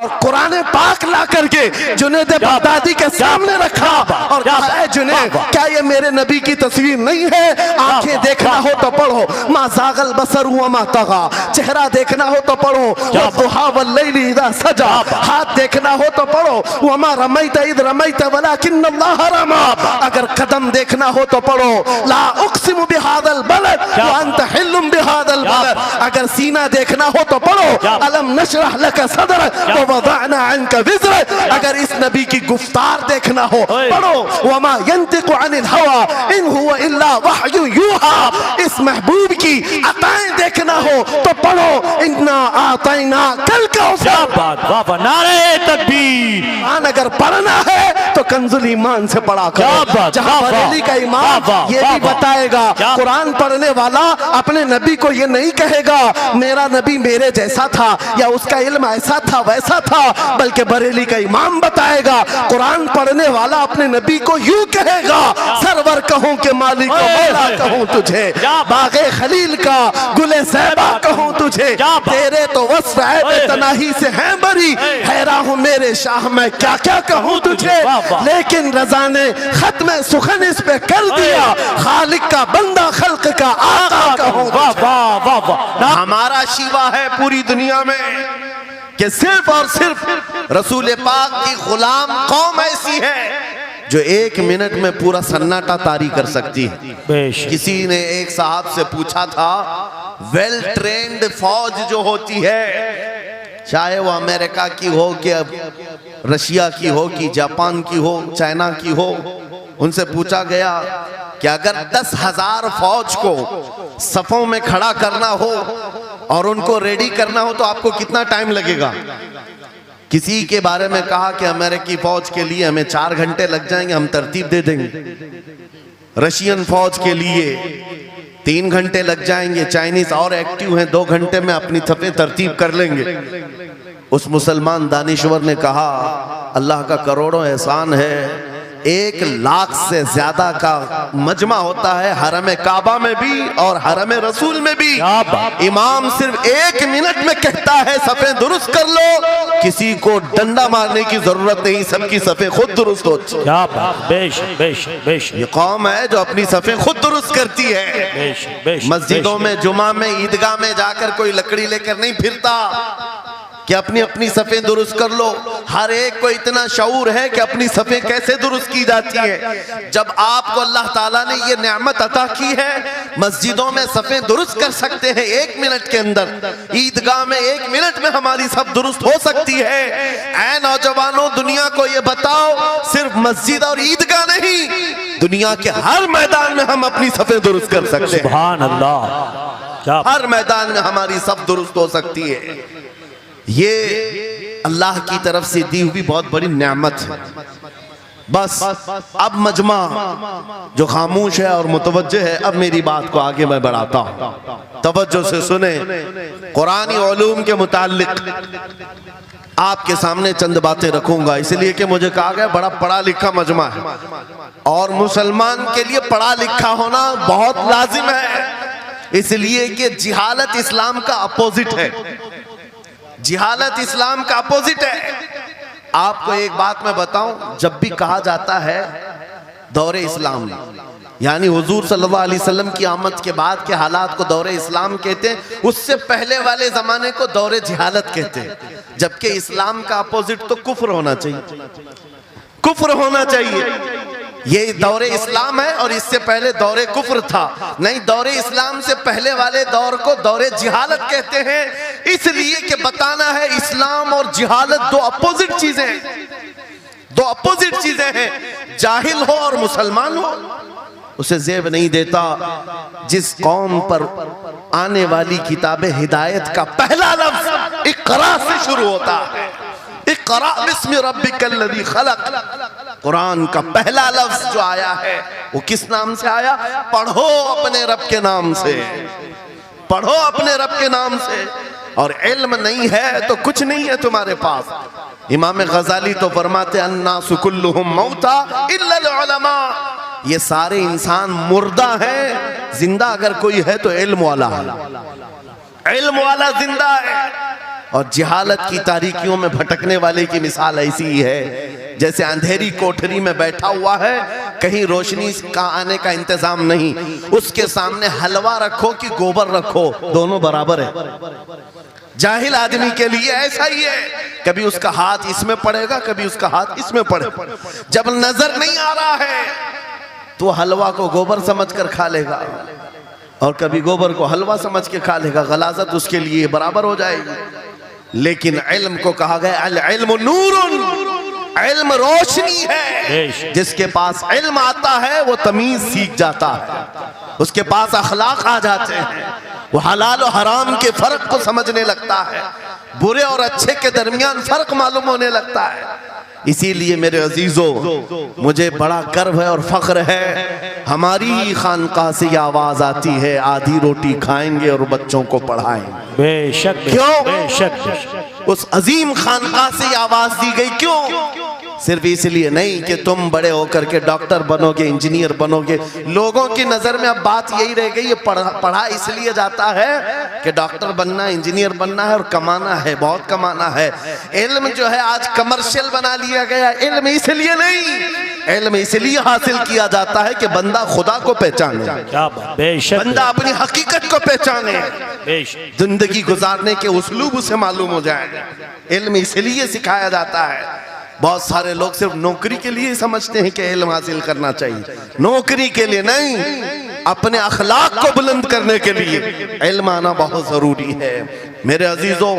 और कुरान पाक ला करके जुनैद बगदादी के सामने रखा और कहा, जुनैद क्या ये मेरे नबी की तस्वीर नहीं है? आंखें देखना हो तो पढ़ो, मा ज़ागल बसर हुआ मा तगा, चेहरा देखना हो तो पढ़ो, वद्दुहा वल्लैलि इज़ा सजा, हाथ देखना हो तो पढ़ो, वमा रमैत इज़ रमैत वलाकिन्नल्लाह रमा, अगर कदम देखना हो तो पढ़ो, ला उक़सिमु बिहादल बलद व अंत हिल्लुम बिहादल बलद, अगर सीना देखना हो तो पढ़ो, अलम नशरह लक सदरक व वज़अना अन्का विज़रक, अगर इस नबी की गुफ्तार देखना हो पढ़ो, वमा यंतिकु अनिल हवा इन हुवा इल्ला वहयु यूहा, इस महबूब की अताएं देखना हो तो पढ़ो, इन्ना आतैना कल कौसर। नारे तकबीर। अगर पढ़ना है तो कंजुल ईमान से पढ़ा करो, जहां बरेली का इमाम ये भी बताएगा, कुरान पढ़ने वाला अपने नबी को ये नहीं कहेगा मेरा नबी मेरे जैसा था या उसका इल्म ऐसा था वैसा था, बल्कि बरेली का इमाम बताएगा कुरान पढ़ने वाला अपने नबी को यूं कहेगा, सरवर कहूं के मालिक मौला कहूं तुझे, बागे खलील का गुले ज़ैबा कहूं तुझे, तेरे तो वस्फ है तनाही से है बरी, हैरान हूं मेरे शाह मैं क्या क्या कहूं तुझे, लेकिन रज़ा ने खत्म सुखन इस पे कर दिया, खालिक का बंदा खल्क का आका कहूं। हमारा शिवा है पूरी दुनिया में कि सिर्फ और सिर्फ रसूल पाक की गुलाम कौम ऐसी है जो 1 मिनट में पूरा सन्नाटा तारी कर सकती है। किसी ने एक साहब से पूछा था, वेल ट्रेन्ड फौज जो होती है, चाहे वो अमेरिका की हो कि रशिया की हो कि जापान की हो, चाइना की हो, उनसे पूछा गया कि अगर 10,000 फौज को सफों में खड़ा करना हो और उनको रेडी करना हो तो आपको कितना टाइम लगेगा? किसी के बारे में कहा कि अमेरिकी फौज के लिए हमें 4 घंटे लग जाएंगे, हम तरतीब दे देंगे। रशियन फौज के लिए 3 घंटे लग जाएंगे, चाइनीज और एक्टिव हैं, 2 घंटे में अपनी सफें तरतीब कर लेंगे। उस मुसलमान दानिश्वर ने कहा, अल्लाह का करोड़ों एहसान है, 1 लाख से ज्यादा का मजमा होता है हरम काबा में भी और हरम रसूल में भी। इमाम सिर्फ 1 मिनट में कहता है सफ़े दुरुस्त कर लो, किसी को डंडा मारने की जरूरत नहीं, सबकी सफ़े खुद दुरुस्त होती है। ये कौम है जो अपनी सफ़े खुद दुरुस्त करती है। मस्जिदों में, जुमा में, ईदगाह में जाकर कोई लकड़ी लेकर नहीं फिरता कि अपनी अपनी सफ़ें दुरुस्त कर लो। हर एक को इतना शऊर है कि अपनी सफ़ें कैसे दुरुस्त की जाती है। जब आपको अल्लाह ताला ने ये नेमत अता की है, मस्जिदों में सफ़ें दुरुस्त कर सकते हैं 1 मिनट के अंदर, ईदगाह में 1 मिनट में हमारी सब दुरुस्त हो सकती है। ऐ नौजवानों, दुनिया को ये बताओ, सिर्फ मस्जिद और ईदगाह नहीं, दुनिया के हर मैदान में हम अपनी सफ़ें दुरुस्त कर सकते हैं। सुभान अल्लाह। हर मैदान में हमारी सब दुरुस्त हो सकती है। ये अल्लाह की तरफ से दी हुई बहुत बड़ी नेमत है। बस अब मजमा जो खामोश है और मुतवज्जे है, अब मेरी बात को आगे मैं बढ़ाता हूँ, तवज्जो से सुने। कुरानी उलूम के मुताल्लिक आपके सामने चंद बातें रखूंगा, इसलिए कि मुझे कहा गया बड़ा पढ़ा लिखा मजमा है और मुसलमान के लिए पढ़ा लिखा होना बहुत लाजिम है, इसलिए कि जिहालत इस्लाम का अपोजिट है। जिहालत इस्लाम का अपोजिट है। आपको एक बात मैं बताऊं, जब भी कहा जाता है दौरे इस्लाम, यानी हुजूर सल्लल्लाहु अलैहि वसल्लम की आमद के बाद के हालात को दौरे इस्लाम कहते हैं, उससे पहले वाले जमाने को दौरे जिहालत कहते हैं। जबकि इस्लाम का अपोजिट तो कुफ्र होना चाहिए, कुफ्र होना चाहिए। ये दौरे इस्लाम है और इससे पहले दौरे कुफ्र था। नहीं, दौरे इस्लाम से पहले वाले दौर को दौरे जिहालत कहते हैं, इसलिए कि बताना है इस्लाम और जिहालत दो अपोजिट चीजें हैं, दो अपोजिट चीजें हैं। जाहिल हो और मुसलमान हो उसे ज़ेब नहीं देता। जिस कौम पर आने वाली किताब हिदायत का पहला लफ्ज इक़रा से शुरू होता है, इक़रा बिस्मि रब्बिकल्लज़ी खलक़, कुरान का पहला लफ्ज जो आया है वो किस नाम से आया? पढ़ो अपने रब के नाम से, पढ़ो अपने रब के नाम से। और इल्म नहीं है तो कुछ नहीं है तुम्हारे पास। इमाम गजाली तो फरमाते अन्नासु कुल्लुहुम मौता इल्लल उलमा, ये सारे इंसान मुर्दा हैं, जिंदा अगर कोई है तो इल्म वाला है, इल्म वाला जिंदा है। और जिहालत की तारीकियों में भटकने वाले की मिसाल ऐसी ही है जैसे अंधेरी कोठरी में बैठा हुआ है, कहीं रोशनी का आने का इंतजाम नहीं, उसके सामने हलवा रखो कि गोबर रखो, दोनों बराबर है। जाहिल आदमी के लिए ऐसा ही है, कभी उसका हाथ इसमें पड़ेगा, कभी उसका हाथ इसमें पड़ेगा। जब नजर नहीं आ रहा है तो हलवा को गोबर समझकर खा लेगा और कभी गोबर को हलवा समझ के खा लेगा, गलाजत उसके लिए बराबर हो जाएगी। लेकिन इल्म को कहा गया अल इल्मु नूरुन, इल्म रोशनी है। जिसके पास इल्म आता है वो तमीज सीख जाता है, उसके पास अखलाक आ जाते हैं, वो हलाल और हराम के फर्क को समझने लगता है, बुरे और अच्छे के दरमियान फर्क मालूम होने लगता है। इसीलिए मेरे अजीजों, मुझे बड़ा गर्व है और फख्र है, हमारी ही खानकाह से आवाज आती है आधी रोटी खाएंगे और बच्चों को पढ़ाएंगे। बेशक, क्यों? बेशक। उस अजीम खानकाह से आवाज दी गई, क्यों? सिर्फ इसलिए नहीं कि तुम बड़े होकर के डॉक्टर बनोगे, इंजीनियर बनोगे। लोगों की नजर में अब बात यही रह गई है, पढ़ा इसलिए जाता है कि डॉक्टर बनना, इंजीनियर बनना है और कमाना है, बहुत कमाना है। इल्म जो है आज कमर्शियल बना लिया गया। इल्म इसलिए नहीं, इल्म इसलिए हासिल किया जाता है कि बंदा खुदा को पहचाने, बंदा अपनी हकीकत को पहचाने, जिंदगी गुजारने के उस्लूब उसे मालूम हो जाए। इल्म इसलिए सिखाया जाता है। बहुत सारे लोग सिर्फ नौकरी के लिए समझते हैं कि इल्म हासिल करना चाहिए, नौकरी के लिए नहीं, अपने अखलाक को बुलंद करने के लिए इल्म आना बहुत जरूरी है। मेरे अजीजों,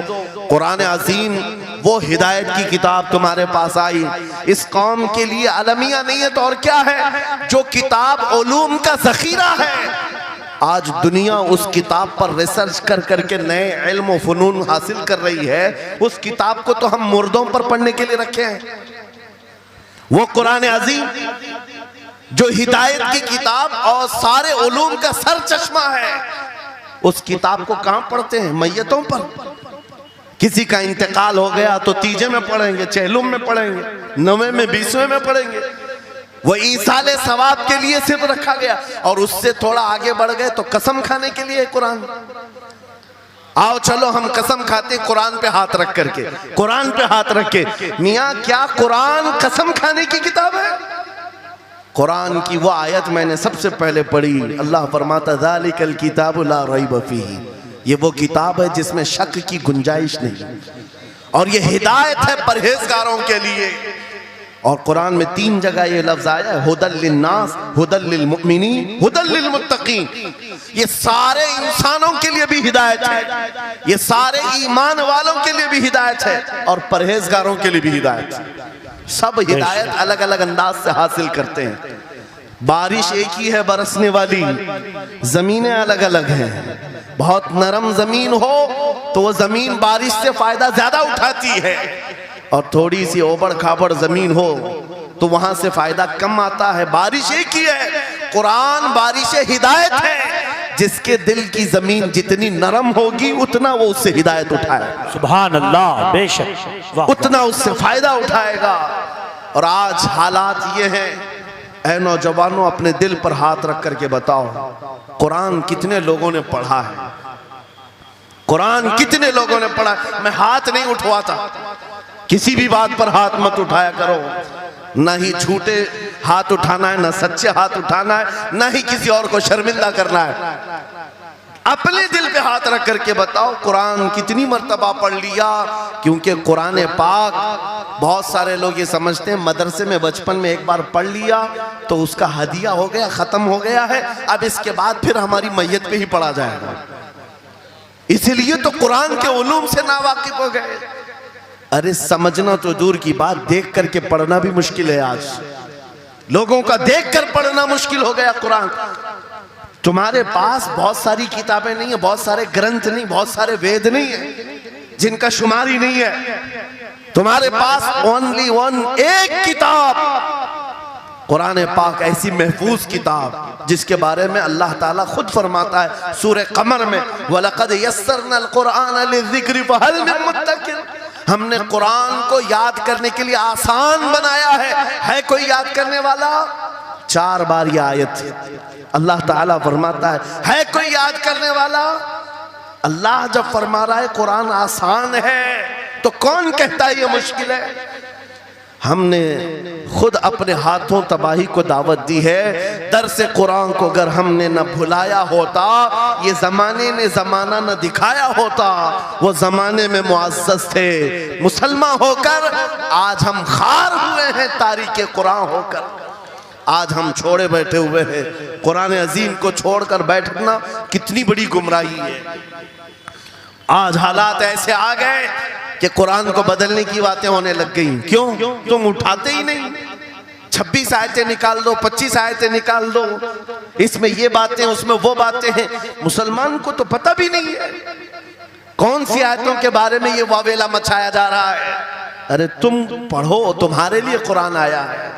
कुरान अज़ीम वो हिदायत की किताब तुम्हारे पास आई, इस कौम के लिए अलमिया नहीं है तो और क्या है, जो किताब उलूम का जखीरा है। आज दुनिया उस किताब पर रिसर्च कर करके नए इल्म फनून हासिल कर रही है। उस किताब को तो हम मुर्दों पर पढ़ने के लिए रखे हैं। वो कुरान अज़ीम जो हिदायत की किताब और सारे उलूम का सर चश्मा है, उस किताब को कहां पढ़ते हैं? मैयतों पर। किसी का इंतकाल हो गया तो तीजे में पढ़ेंगे, चहलुम में पढ़ेंगे, नवे में, 20वें में पढ़ेंगे। वो ईसाले सवाब के लिए सिर्फ रखा गया। और उससे थोड़ा आगे बढ़ गए तो कसम खाने के लिए कुरान। आओ चलो हम कसम खाते कुरान पे हाथ रख करके, कुरान पे हाथ रख के। मियाँ क्या कुरान कसम खाने की किताब है? कुरान की वो आयत मैंने सबसे पहले पढ़ी, अल्लाह फरमाता ज़ालिकल किताबु ला रैब फीही, ये वो किताब है जिसमें शक की गुंजाइश नहीं, और ये हिदायत है परहेजगारों के लिए। और कुरान में 3 जगह ये लफ्ज आया है, हुदल लिन्नास, हुदल लिलमुमिनीन, हुदल लिलमुत्तकीन। ये सारे इंसानों के लिए भी हिदायत है, ये सारे ईमान वालों के लिए भी हिदायत है, और परहेजगारों के लिए भी हिदायत है। सब हिदायत अलग अलग अंदाज से हासिल करते हैं। बारिश एक ही है बरसने वाली, जमीनें अलग अलग हैं। बहुत नरम जमीन हो तो वो जमीन बारिश से फायदा ज्यादा उठाती है, और थोड़ी सी ओबड़ खाबड़ जमीन हो तो वहां से फायदा कम आता है। बारिश एक ही है, कुरान बारिश हिदायत है। जिसके दिल की जमीन जितनी नरम होगी उतना वो उससे हिदायत उठाएगा। सुभान अल्लाह, बेशक, उतना उससे फायदा उठाएगा। और आज हालात ये हैं, ऐ नौजवानों अपने दिल पर हाथ रख करके बताओ, कुरान कितने लोगों ने पढ़ा है? कुरान कितने लोगों ने पढ़ा? मैं हाथ नहीं उठवाता, किसी भी बात पर हाथ मत उठाया करो। ना ही झूठे हाथ उठाना है, ना सच्चे हाथ उठाना है, ना ही किसी और को शर्मिंदा करना है। अपने दिल पे हाथ रख करके बताओ कुरान कितनी मर्तबा पढ़ लिया। क्योंकि कुरान पाक, बहुत सारे लोग ये समझते हैं मदरसे में बचपन में एक बार पढ़ लिया तो उसका हदिया हो गया, खत्म हो गया है, अब इसके बाद फिर हमारी मैयत पे ही पढ़ा जाएगा। इसीलिए तो कुरान के उलूम से नावाकिफ हो गए। अरे समझना तो दूर की बात, देख करके पढ़ना भी मुश्किल है। आज लोगों का देख कर पढ़ना मुश्किल हो गया। कुरान तुम्हारे पास बहुत सारी किताबें नहीं है, बहुत सारे ग्रंथ नहीं, बहुत सारे वेद नहीं है जिनका शुमार ही नहीं है। तुम्हारे पास ओनली वन, एक किताब कुरान पाक, ऐसी महफूज किताब जिसके बारे में अल्लाह ताला खुद फरमाता है सूरह कमर में, वलक़द यस्सरनल कुरान लिज़िक्रि फ़हल मिन मुद्दकिर। हमने कुरान को याद करने के लिए आसान बनाया है कोई याद करने वाला? 4 बार ये आयत अल्लाह ताला फरमाता है कोई याद करने वाला? अल्लाह जब फरमा रहा है कुरान आसान है तो कौन कहता है ये मुश्किल है? हमने खुद अपने हाथों तबाही को दावत दी है। दर्स कुरान को अगर हमने न भुलाया होता, ये जमाने ने जमाना न दिखाया होता, वो जमाने में मुअज़्ज़ज़ थे। मुसलमान होकर आज हम खार हुए हैं, तारीके कुरान होकर आज हम छोड़े बैठे हुए हैं। कुरान अजीम को छोड़कर बैठना कितनी बड़ी गुमराही है। आज हालात ऐसे आ गए कि कुरान को बदलने की बातें होने लग गई। क्यों? तुम उठाते ही नहीं। 26 आयतें निकाल दो, 25 आयतें निकाल दो, इसमें ये बातें उसमें वो बातें हैं। मुसलमान को तो पता भी नहीं है कौन सी आयतों के बारे में ये वावेला मचाया जा रहा है। अरे तुम पढ़ो, तुम्हारे लिए कुरान आया है।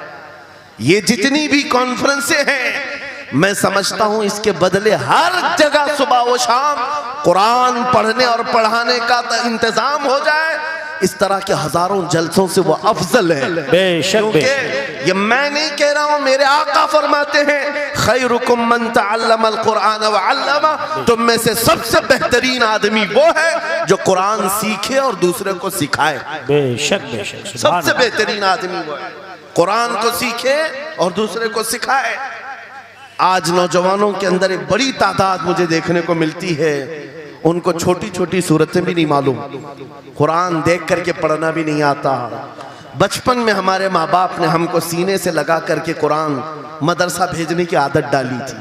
ये जितनी भी कॉन्फ्रेंसें हैं, मैं समझता हूं इसके बदले हर जगह सुबह व शाम कुरान पढ़ने और पढ़ाने का इंतजाम हो जाए। इस तरह के हजारों जलसों से वो अफजल है। बेशक ये मैं नहीं कह रहा हूं, मेरे आका फरमाते हैं खैरुकुम मन तअल्लमल कुरान व अल्लमा। तुम में से सबसे बेहतरीन आदमी वो है जो कुरान सीखे और दूसरे को सिखाए। बेशक बेशक, सबसे बेहतरीन आदमी वो है कुरान को सीखे और दूसरे को सिखाए। आज नौजवानों के अंदर एक बड़ी तादाद मुझे देखने को मिलती है, उनको छोटी छोटी सूरतें भी नहीं मालूम, कुरान देख करके पढ़ना भी नहीं आता। बचपन में हमारे माँ बाप ने हमको सीने से लगा करके कुरान मदरसा भेजने की आदत डाली थी,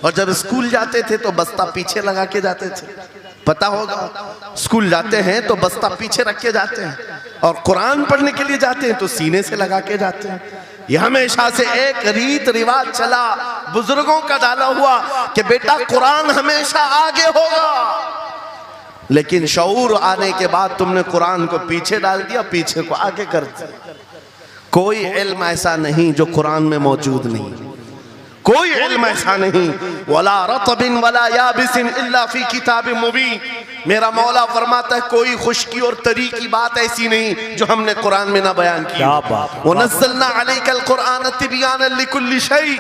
और जब स्कूल जाते थे तो बस्ता पीछे लगा के जाते थे। पता होगा, स्कूल जाते हैं तो बस्ता पीछे रख के जाते हैं, और कुरान पढ़ने के लिए जाते हैं तो सीने से लगा के जाते हैं। यह हमेशा से एक रीत रिवाज चला, बुजुर्गों का डाला हुआ कि बेटा कुरान हमेशा आगे होगा। लेकिन शऊर आने के बाद तुमने कुरान को पीछे डाल दिया, पीछे को आगे कर दिया। कोई इल्म ऐसा नहीं जो कुरान में मौजूद नहीं, कोई इल्म ऐसा नहीं। वला रतबिन वला याबिसिन इल्ला फी किताबिन मुबीन। मेरा मौला फरमाता है कोई खुश्की और तरी की बात ऐसी नहीं जो हमने कुरान में ना बयान की। वनज़्ज़लना अलैकल कुरान तिबयानन लिकुल्लि शै।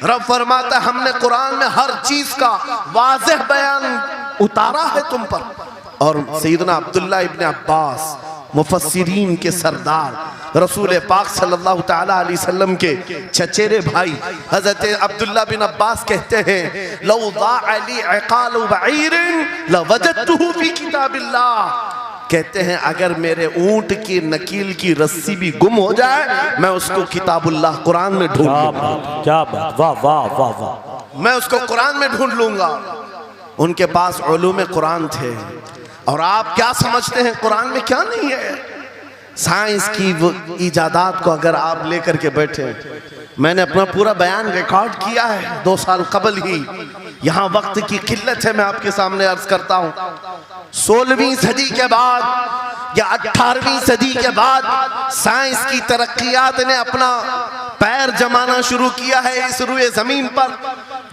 रब फरमाता है हमने कुरान में हर चीज का वाज़ेह बयान उतारा है तुम पर। और सैयदना अब्दुल्ला इब्न अब्बास मुफस्सिरीन के सरदार रसूल पाक सल्लल्लाहु ताला अलैहि वसल्लम के चचेरे भाई हजरत अब्दुल्ला बिन अब्बास कहते हैं लौ ज़ाअ ली इक़ालु बईरिन लवजदतुहु फी किताबिल्लाह। कहते हैं अगर मेरे ऊंट की नकील की रस्सी भी गुम हो जाए मैं उसको किताबुल्लाह कुरान में ढूंढ लूंगा। क्या बात, वाह वाह वाह वाह। मैं उसको कुरान में ढूंढ लूंगा। उनके पास उलूम कुरान थे। और आप क्या समझते हैं कुरान में क्या नहीं है? साइंस की वो इजादात को अगर आप लेकर के बैठे, मैंने अपना पूरा बयान रिकॉर्ड किया है 2 साल कबल ही। यहाँ वक्त की किल्लत है, मैं आपके सामने अर्ज करता हूँ 16वीं सदी के बाद या 18वीं सदी के बाद साइंस की तरक्कियात ने अपना पैर जमाना शुरू किया है इस रुए जमीन पर।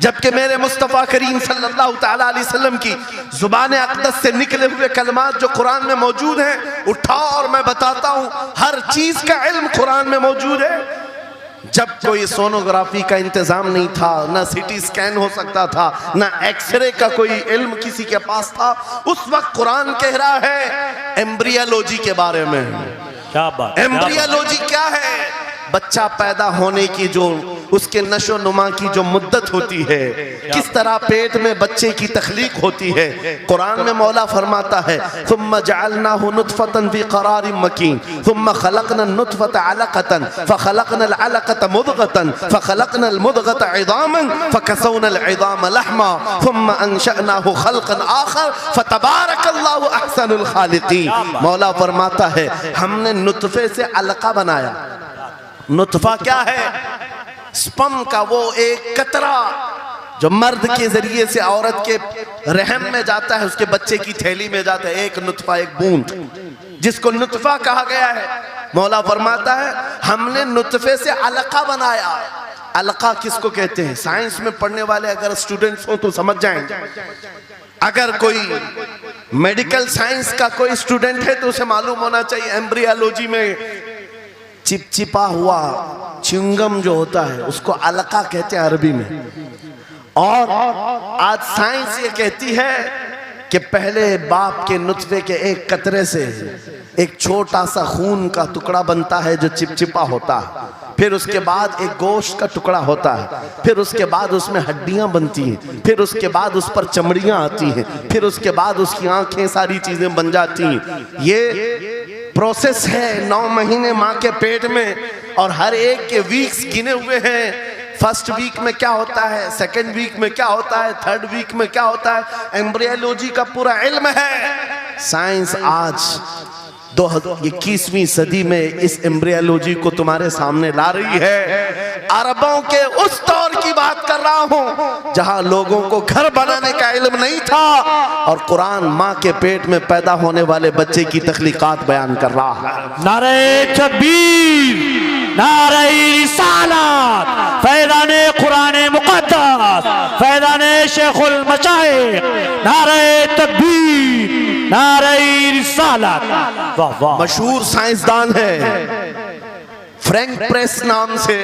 जबकि मेरे मुस्तफ़ा करीम सल्लल्लाहु ताला अलैहि वसल्लम की जुबान अक़दस से निकले हुए कलमात जो कुरान में मौजूद हैं, उठाओ और मैं बताता हूँ हर चीज का इल्म कुरान में मौजूद है। जब कोई सोनोग्राफी का इंतजाम नहीं था, ना सिटी स्कैन हो सकता था, ना एक्सरे का कोई इल्म किसी के पास था, उस वक्त कुरान कह रहा है एम्ब्रियोलॉजी के बारे में। क्या बात, एम्ब्रियोलॉजी क्या है? बच्चा पैदा होने की जो उसके नशो नुमा की जो मुद्दत होती है, किस तरह पेट में बच्चे की तख्लीक होती है। कुरान में मौला फरमाता है थुम्मा जअलनाहु नुतफतन फी क़रारिन मकीन थुम्मा खलक़नल नुतफता अलक़तन फ़खलक़नल अलक़ता मुदग़तन फ़खलक़नल मुदग़ता इज़ामन फ़कसौनल इज़ाम लहमा थुम्मा अंशअनाहु ख़ल्क़न आख़र फ़तबारकल्लाहु अहसनुल ख़ालिक़ीन। मौला फरमाता है हमने नुतफे से अलक़ा बनाया। नुतफा क्या है? स्पर्म का वो एक कतरा जो मर्द के जरिए से औरत के रहम में जाता है, उसके बच्चे की थैली में जाता है, एक नुतफा, एक बूंद, जिसको नुतफा कहा गया है। मौला फरमाता है हमने नुतफे से अलका बनाया। अलका किसको कहते हैं? साइंस में पढ़ने वाले अगर स्टूडेंट्स हो तो समझ जाएंगे। अगर कोई मेडिकल साइंस का कोई स्टूडेंट है तो उसे मालूम होना चाहिए एम्ब्रियोलॉजी में चिपचिपा हुआ च्युइंगम जो होता है उसको अलका कहते हैं अरबी में। और आज साइंस ये कहती है कि पहले बाप के नुतफे के एक कतरे से एक छोटा सा खून का टुकड़ा बनता है जो चिपचिपा होता है, फिर उसके बाद एक गोश्त का टुकड़ा होता है, फिर उसके बाद उसमें हड्डियां बनती हैं, फिर उसके बाद उस पर चमड़ियां आती हैं, फिर उसके बाद उसकी आंखें, सारी चीजें बन जाती हैं। ये प्रोसेस है 9 महीने माँ के पेट में, और हर एक के वीक्स गिने हुए हैं। फर्स्ट वीक में क्या होता है, सेकेंड वीक में क्या होता है, थर्ड वीक में क्या होता है, एम्ब्रियोलॉजी का पूरा इल्म है। साइंस आज 21वीं सदी में इस एम्ब्रियोलॉजी को तुम्हारे सामने ला रही है। अरबों के उस दौर की बात कर रहा हूं जहां लोगों को घर बनाने का इल्म नहीं था, और कुरान माँ के पेट में पैदा होने वाले बच्चे की तख्लीकात बयान कर रहा है। नारे तकबीर, नारे रिसालत, फैज़ाने कुरान मुक़द्दस, फैज़ाने शेखुल मशाइख, नारे तकबीर, नारे रिसालत। वाह वाह। मशहूर साइंसदान है फ्रैंक प्रेस नाम से,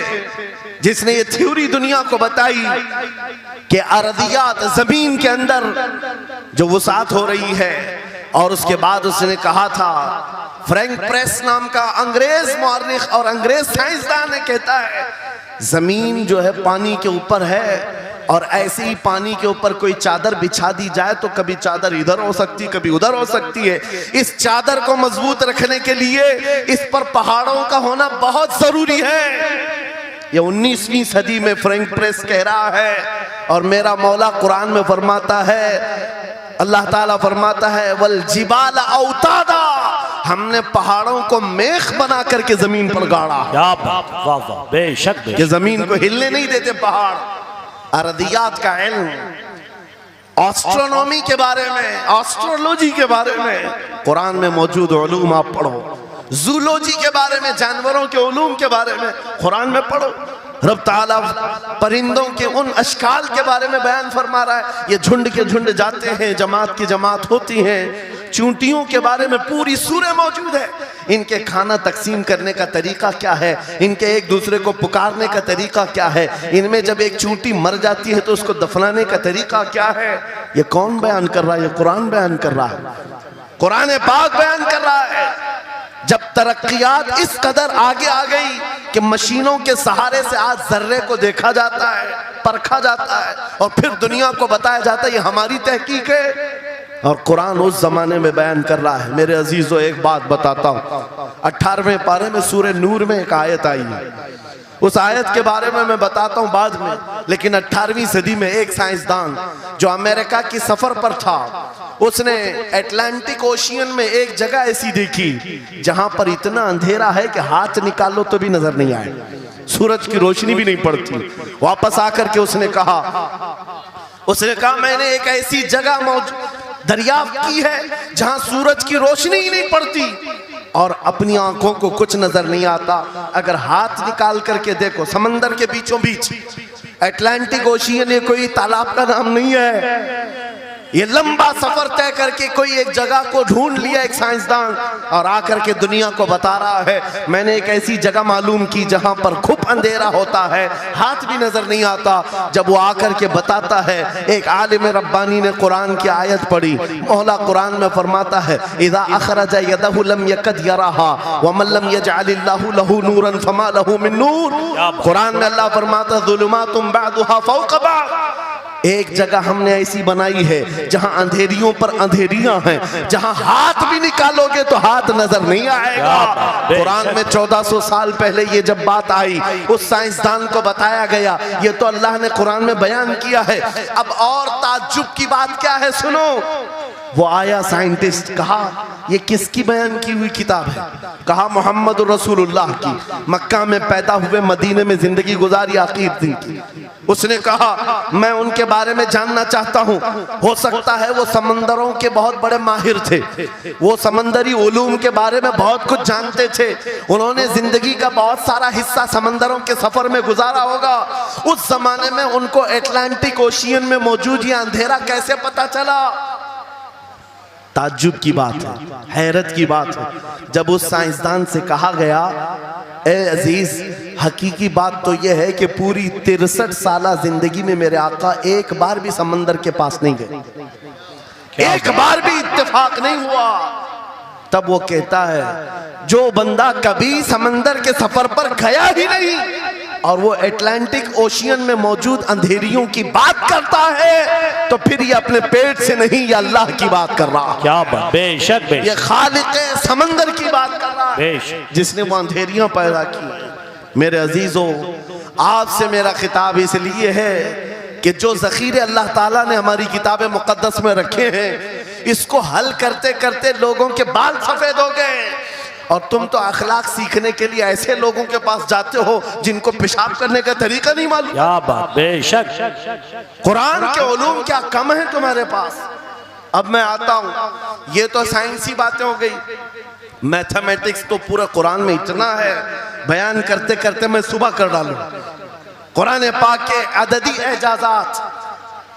जिसने ये थ्योरी दुनिया को बताई कि अर्दियात, जमीन के अंदर जो वसात हो रही है, और उसके बाद उसने कहा था, फ्रैंक प्रेस नाम का अंग्रेज मौर्रिख और अंग्रेज साइंसदान ने कहता है जमीन जो है पानी के ऊपर है, और ऐसे ही पानी के ऊपर कोई चादर बिछा दी जाए तो कभी चादर इधर हो सकती, कभी उधर हो सकती है। इस चादर को मजबूत रखने के लिए इस पर पहाड़ों का होना बहुत जरूरी है। ये 19वीं सदी में फ्रैंक प्रेस कह रहा है, और मेरा मौला कुरान में फरमाता है, अल्लाह ताला फरमाता है, वल जिबाल औतादा, हमने पहाड़ों को मेख बना करके जमीन पर गाड़ा। क्या बात, वाह वाह, बेशक बेशक। ये जमीन को हिलने नहीं देते पहाड़। अर्दियात का इल्म, एस्ट्रोनॉमी के बारे में, एस्ट्रोलॉजी के बारे में कुरान में मौजूद उलूम आप पढ़ो। जूलॉजी के बारे में, जानवरों के उलूम के बारे में कुरान में पढ़ो। रब ताला परिंदों के उन अशकाल के बारे में बयान फरमा रहा है, ये झुंड के झुंड जाते हैं, जमात की जमात होती हैं। चूंटियों के बारे में पूरी सूरह मौजूद है, इनके खाना तकसीम करने का तरीका क्या है, इनके एक दूसरे को पुकारने का तरीका क्या है, इनमें जब एक चूंटी मर जाती है तो उसको दफनाने का तरीका क्या है। ये कौन बयान कर रहा है? ये कुरान बयान कर रहा है, कुरान पाक बयान कर रहा है। जब तरक्कियात इस कदर आगे आ गई कि मशीनों के सहारे से आज जर्रे को देखा जाता है, परखा जाता है, और फिर दुनिया को बताया जाता है ये हमारी तहकीक है, और कुरान उस जमाने में बयान कर रहा है। मेरे अजीजों, एक बात बताता हूँ, 18वें पारे में सूरह नूर में एक आयत आई है, उस आयत के बारे में मैं बताता हूँ बाद में। लेकिन 18वीं सदी में एक साइंसदान जो अमेरिका की सफर पर था, उसने अटलांटिक ओशियन में एक जगह ऐसी देखी जहां पर इतना अंधेरा है कि हाथ निकालो तो भी नजर नहीं आए, सूरज की रोशनी भी नहीं पड़ती। वापस आकर के उसने कहा मैंने एक ऐसी जगह दरियाफ्त की है जहां सूरज की रोशनी ही नहीं पड़ती और अपनी आंखों को कुछ नजर नहीं आता। अगर हाथ निकाल करके देखो, समंदर के बीचों बीच अटलांटिक ओशियन, ये कोई तालाब का नाम नहीं है। ये लंबा सफर तय करके कोई एक जगह को ढूंढ लिया एक साइंसदान, और आकर के दुनिया को बता रहा है मैंने एक ऐसी जगह मालूम की जहां पर खूब अंधेरा होता है, हाथ भी नजर नहीं आता। जब वो आकर के बताता है, एक आलिम रब्बानी ने कुरान की आयत पढ़ी, मौला कुरान में फरमाता है, इज़ा अखरज यदहु लम यकद यराहा व मन लम यजअलिल्लाहु लहु नूरन फमा लहु मिन नूर। कुरान में अल्लाह फरमाता है, ज़ुलुमातुम बअदुहा फौक़ बअद, एक जगह हमने ऐसी बनाई है जहां अंधेरियों पर अंधेरियां हैं, जहां हाथ भी निकालोगे तो हाथ नजर नहीं आएगा। कुरान में 1400 साल पहले ये जब बात आई, उस साइंसदान को बताया गया, ये तो अल्लाह ने कुरान में बयान किया है। अब और ताज्जुब की बात क्या है, सुनो। वो आया साइंटिस्ट, कहा ये किसकी बयान की हुई किताब है? कहा मोहम्मद रसूलुल्लाह की, मक्का में पैदा हुए, मदीने में जिंदगी गुजारी, आखिर दिन की। उसने कहा मैं उनके बारे में जानना चाहता हूँ, हो सकता है वो समंदरों के बहुत बड़े माहिर थे, वो समंदरी उलूम के बारे में बहुत कुछ जानते थे, उन्होंने जिंदगी का बहुत सारा हिस्सा समंदरों के सफर में गुजारा होगा। उस जमाने में उनको अटलांटिक ओशियन में मौजूद ये अंधेरा कैसे पता चला? ताज्जुब की बात है, हैरत की बात है। जब उस साइंसदान से कहा गया, ए अजीज, हकीकी बात तो यह है कि पूरी 63 साला जिंदगी में मेरे आका एक बार भी समंदर के पास नहीं गए। एक बार भी इत्तेफाक नहीं हुआ। तब वो कहता है जो बंदा कभी समंदर के सफर पर गया ही नहीं और वो अटलांटिक ओशियन में मौजूद अंधेरियों की बात करता है तो फिर ये अपने पेट से नहीं, ये अल्लाह की बात कर रहा है। क्या बात, बेशक बेशक, ये खालिक समंदर की बात कर रहा है बेशक, जिसने वो अंधेरियां पैदा की। मेरे अजीजों, आपसे मेरा खिताब इसलिए है कि जो ज़ख़ीरे अल्लाह ताला ने हमारी किताब मुक़द्दस में रखे हैं, इसको हल करते करते लोगों के बाल सफ़ेद हो गए और तुम तो अखलाक सीखने के लिए ऐसे लोगों के पास जाते हो जिनको पेशाब करने का तरीका नहीं मालूम। क्या बात, बेशक, कुरान के उलूम क्या कम है तुम्हारे पास। अब मैं आता हूँ, ये तो साइंसी बातें हो गई, मैथमेटिक्स तो पूरा कुरान में इतना है, बयान करते करते मैं सुबह कर डालूं। कुरान पाक के अददी एजाजात,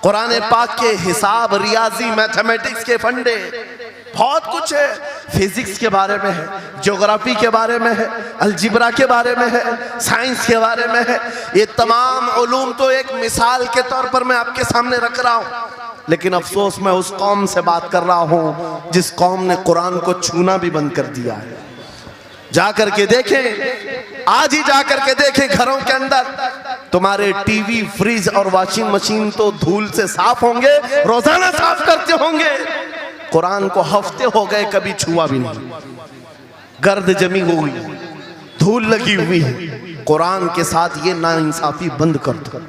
कुरान पाक के हिसाब, रियाजी, मैथमेटिक्स के फंडे, बहुत कुछ है। फिजिक्स के बारे में है, ज्योग्राफी के बारे में है, अलजिब्रा के बारे में है, साइंस के बारे में है। ये तमाम उलूम तो एक मिसाल के तौर पर मैं आपके सामने रख रहा हूँ, लेकिन अफसोस मैं उस कौम से बात कर रहा हूँ जिस कौम ने कुरान को छूना भी बंद कर दिया है। जाकर के देखें, आज ही जाकर के देखें, घरों के अंदर तुम्हारे टीवी, फ्रिज और वॉशिंग मशीन तो धूल से साफ होंगे, रोजाना साफ करते होंगे, कुरान को हफ्ते हो गए कभी छुआ भी नहीं। गर्द जमी हुई, धूल लगी हुई है। कुरान के साथ ये नाइंसाफी बंद कर दो,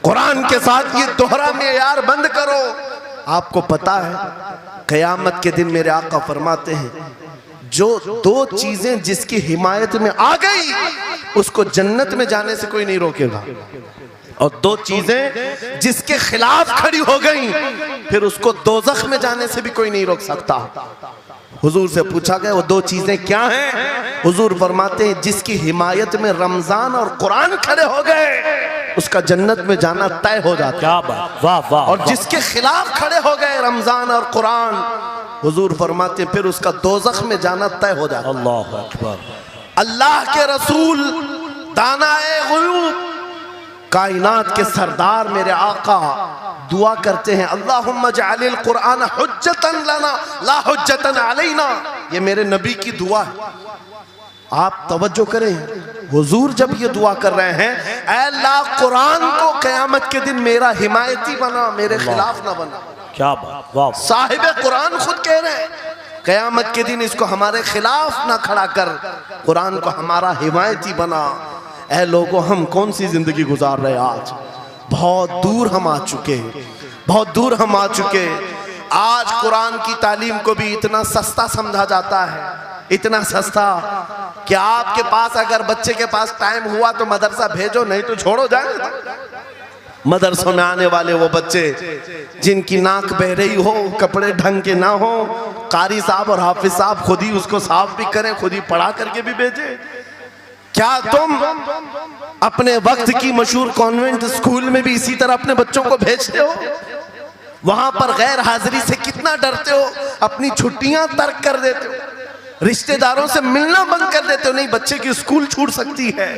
कुरान के साथ ये दोहरा मेयार बंद करो। आपको पता है क़यामत के दिन मेरे आका फरमाते हैं जो दो चीजें जिसकी हिमायत में आ गई उसको जन्नत में जाने से कोई नहीं रोकेगा, और दो चीजें जिसके खिलाफ खड़ी हो गई फिर उसको दोज़ख में जाने से भी कोई नहीं रोक सकता। हुजूर से पूछा गया वो दो चीजें क्या हैं? हुजूर फरमाते हैं जिसकी हिमायत में रमजान और कुरान खड़े हो गए उसका जन्नत में जाना तय हो जाता है। क्या बात, वाह वाह। और जिसके खिलाफ खड़े हो गए रमजान और कुरान, हुजूर फरमाते हैं फिर उसका दोज़ख में जाना तय हो जाता है। अल्लाह अकबर। अल्लाह के रसूल दानाए ग़ुयूब, कायनात के सरदार मेरे आका दुआ करते हैं अल्लाहुम्मा जअलिल कुरान हुज्जतन लना ला हुज्जतन अलैना। ये मेरे नबी की दुआ है। आप तवज्जो करें, हुजूर जब ये दुआ कर रहे हैं, ऐ अल्लाह कुरान को क़यामत के दिन मेरा हिमायती बना, मेरे खिलाफ ना बना। क्या बात, वाह। साहिब कुरान खुद कह रहे हैं क़यामत के दिन इसको हमारे खिलाफ ना खड़ा कर, कुरान को हमारा हिमायती बना। ऐ लोगों, हम कौन सी जिंदगी गुजार रहे आज? बहुत दूर हम आ चुके हैं, बहुत दूर हम आ चुके हैं। आज कुरान की तालीम को भी इतना सस्ता समझा जाता है, इतना सस्ता कि आपके पास अगर बच्चे के पास टाइम हुआ तो मदरसा भेजो, नहीं तो छोड़ो जाए। मदरसों में आने वाले वो बच्चे जिनकी नाक बह रही हो, कपड़े ढंग के ना हो, कारी साहब और हाफिज साहब खुद ही उसको साफ भी करें, खुद ही पढ़ा करके भी भेजे। क्या तुम अपने वक्त की मशहूर कॉन्वेंट स्कूल में भी इसी तरह अपने बच्चों को भेजते हो? वहां पर गैर हाजिरी से कितना डरते हो, अपनी छुट्टियां तर्क कर देते हो, रिश्तेदारों से मिलना बंद कर देते हो। नहीं, बच्चे की स्कूल छूट सकती है,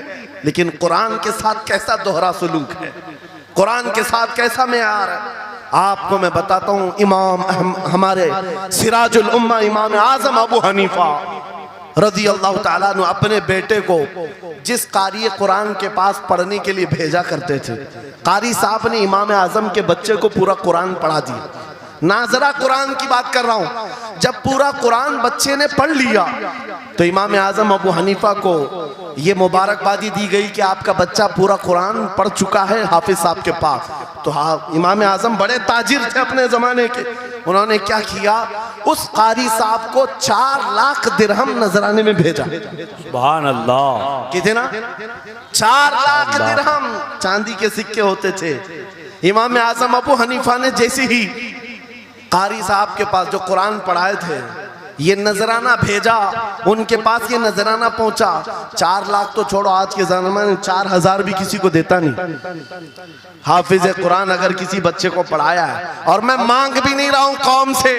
लेकिन कुरान के साथ कैसा दोहरा सलूक है, कुरान के साथ कैसा मेयार है, आपको मैं बताता हूँ। इमाम हमारे सिराजुल उम्मा इमाम आजम अबू हनीफा रज़ी अल्लाह ताला अन्हु अपने बेटे को जिस कारी कुरान के पास पढ़ने के लिए भेजा करते थे, कारी साहब ने इमाम आजम के बच्चे को पूरा कुरान पढ़ा दिया। नाजरा कुरान की बात कर रहा हूँ। जब पूरा कुरान बच्चे ने पढ़ लिया तो इमाम आजम अबू हनीफा को ये मुबारकबादी दी गई कि आपका बच्चा पूरा कुरान पढ़ चुका है हाफिज साहब के पास। तो हाँ, इमाम आजम बड़े ताजिर थे अपने ज़माने के। उन्होंने क्या किया, उस कारी साहब को 4 लाख दिरहम नजराने में भेजा। सुभान अल्लाह। कितना? 4 लाख दिरहम चांदी के सिक्के होते थे। इमाम आजम अबू हनीफा ने जैसे ही कारी साहब के पास जो कुरान पढ़ाए थे ये नजराना भेजा, उनके पास ये नजराना पहुंचा। 4 लाख तो छोड़ो, आज के ज़माने में 4000 भी किसी को देता नहीं। हाफिज कुरान अगर किसी बच्चे को पढ़ाया है, और मैं मांग भी नहीं रहा हूं कौम से,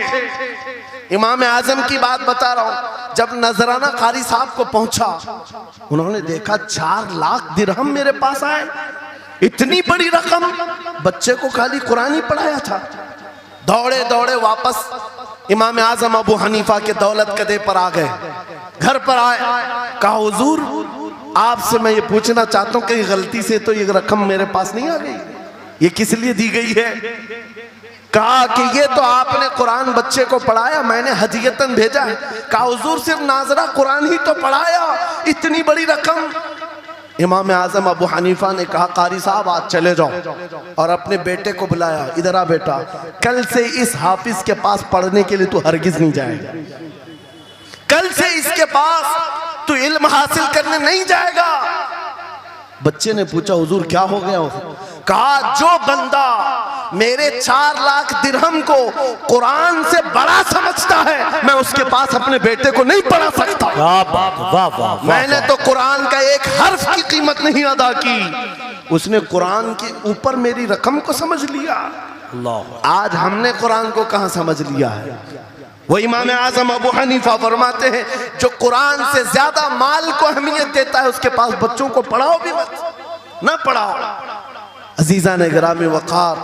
इमाम आजम की बात बता रहा हूं। जब नजराना कारी साहब को पहुंचा, उन्होंने देखा 4 लाख दिरहम मेरे पास आए, इतनी बड़ी रकम। बच्चे को खाली कुरान ही पढ़ाया था, दौड़े दौड़े वापस इमाम आजम अबू हनीफा के दौलत कदे पर आ गए। घर पर आए, कहा हुजूर आपसे मैं ये पूछना चाहता हूँ कहीं गलती से तो ये रकम मेरे पास नहीं आ गई, ये किस लिए दी गई है? कहा कि ये तो आपने कुरान बच्चे को पढ़ाया, मैंने हदियतन भेजा है। कहा हुजूर सिर्फ नाजरा कुरान ही तो पढ़ाया, इतनी बड़ी रकम? इमाम आजम अबू हनीफा ने कहा कारी साहब आज चले जाओ, और अपने बेटे को बुलाया, इधर आ बेटा, कल से इस हाफिज के पास पढ़ने के लिए तू हरगिज नहीं जाएगा, कल से इसके पास तू इल्म हासिल करने नहीं जाएगा। बच्चे ने पूछा हुजूर क्या हो गया? कहा जो बंदा मेरे 4 लाख दिरहम को कुरान से बड़ा समझता है, मैं उसके पास अपने बेटे को नहीं पढ़ा सकता। मैंने तो कुरान का एक हर्फ की कीमत नहीं अदा की, उसने कुरान के ऊपर मेरी रकम को समझ लिया। आज हमने कुरान को कहां समझ लिया है? वो इमाम आजम अबू हनीफा फरमाते हैं जो कुरान से ज्यादा माल को अहमियत देता है उसके पास बच्चों को पढ़ाओ भी मत, ना पढ़ाओ। अजीजा ने गिरामी वक़ार,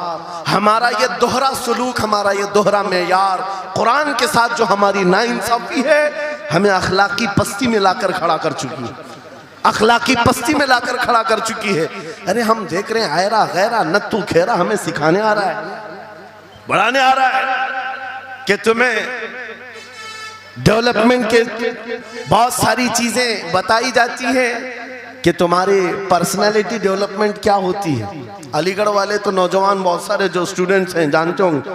हमारा ये दोहरा सलूक, हमारा ये दोहरा मेयार कुरान के साथ जो हमारी नाइंसाफी है, हमें अखलाकी पस्ती में लाकर खड़ा कर चुकी है, अखलाकी पस्ती में लाकर खड़ा कर चुकी है। अरे हम देख रहे हैं आयरा गैरा नत्तू खेरा हमें सिखाने आ रहा है, बढ़ाने आ रहा है कि तुम्हें डेवलपमेंट के बहुत सारी चीजें बताई जाती हैं कि तुम्हारी पर्सनालिटी डेवलपमेंट क्या होती है। अलीगढ़ वाले तो नौजवान बहुत सारे जो स्टूडेंट्स हैं जानते होंगे,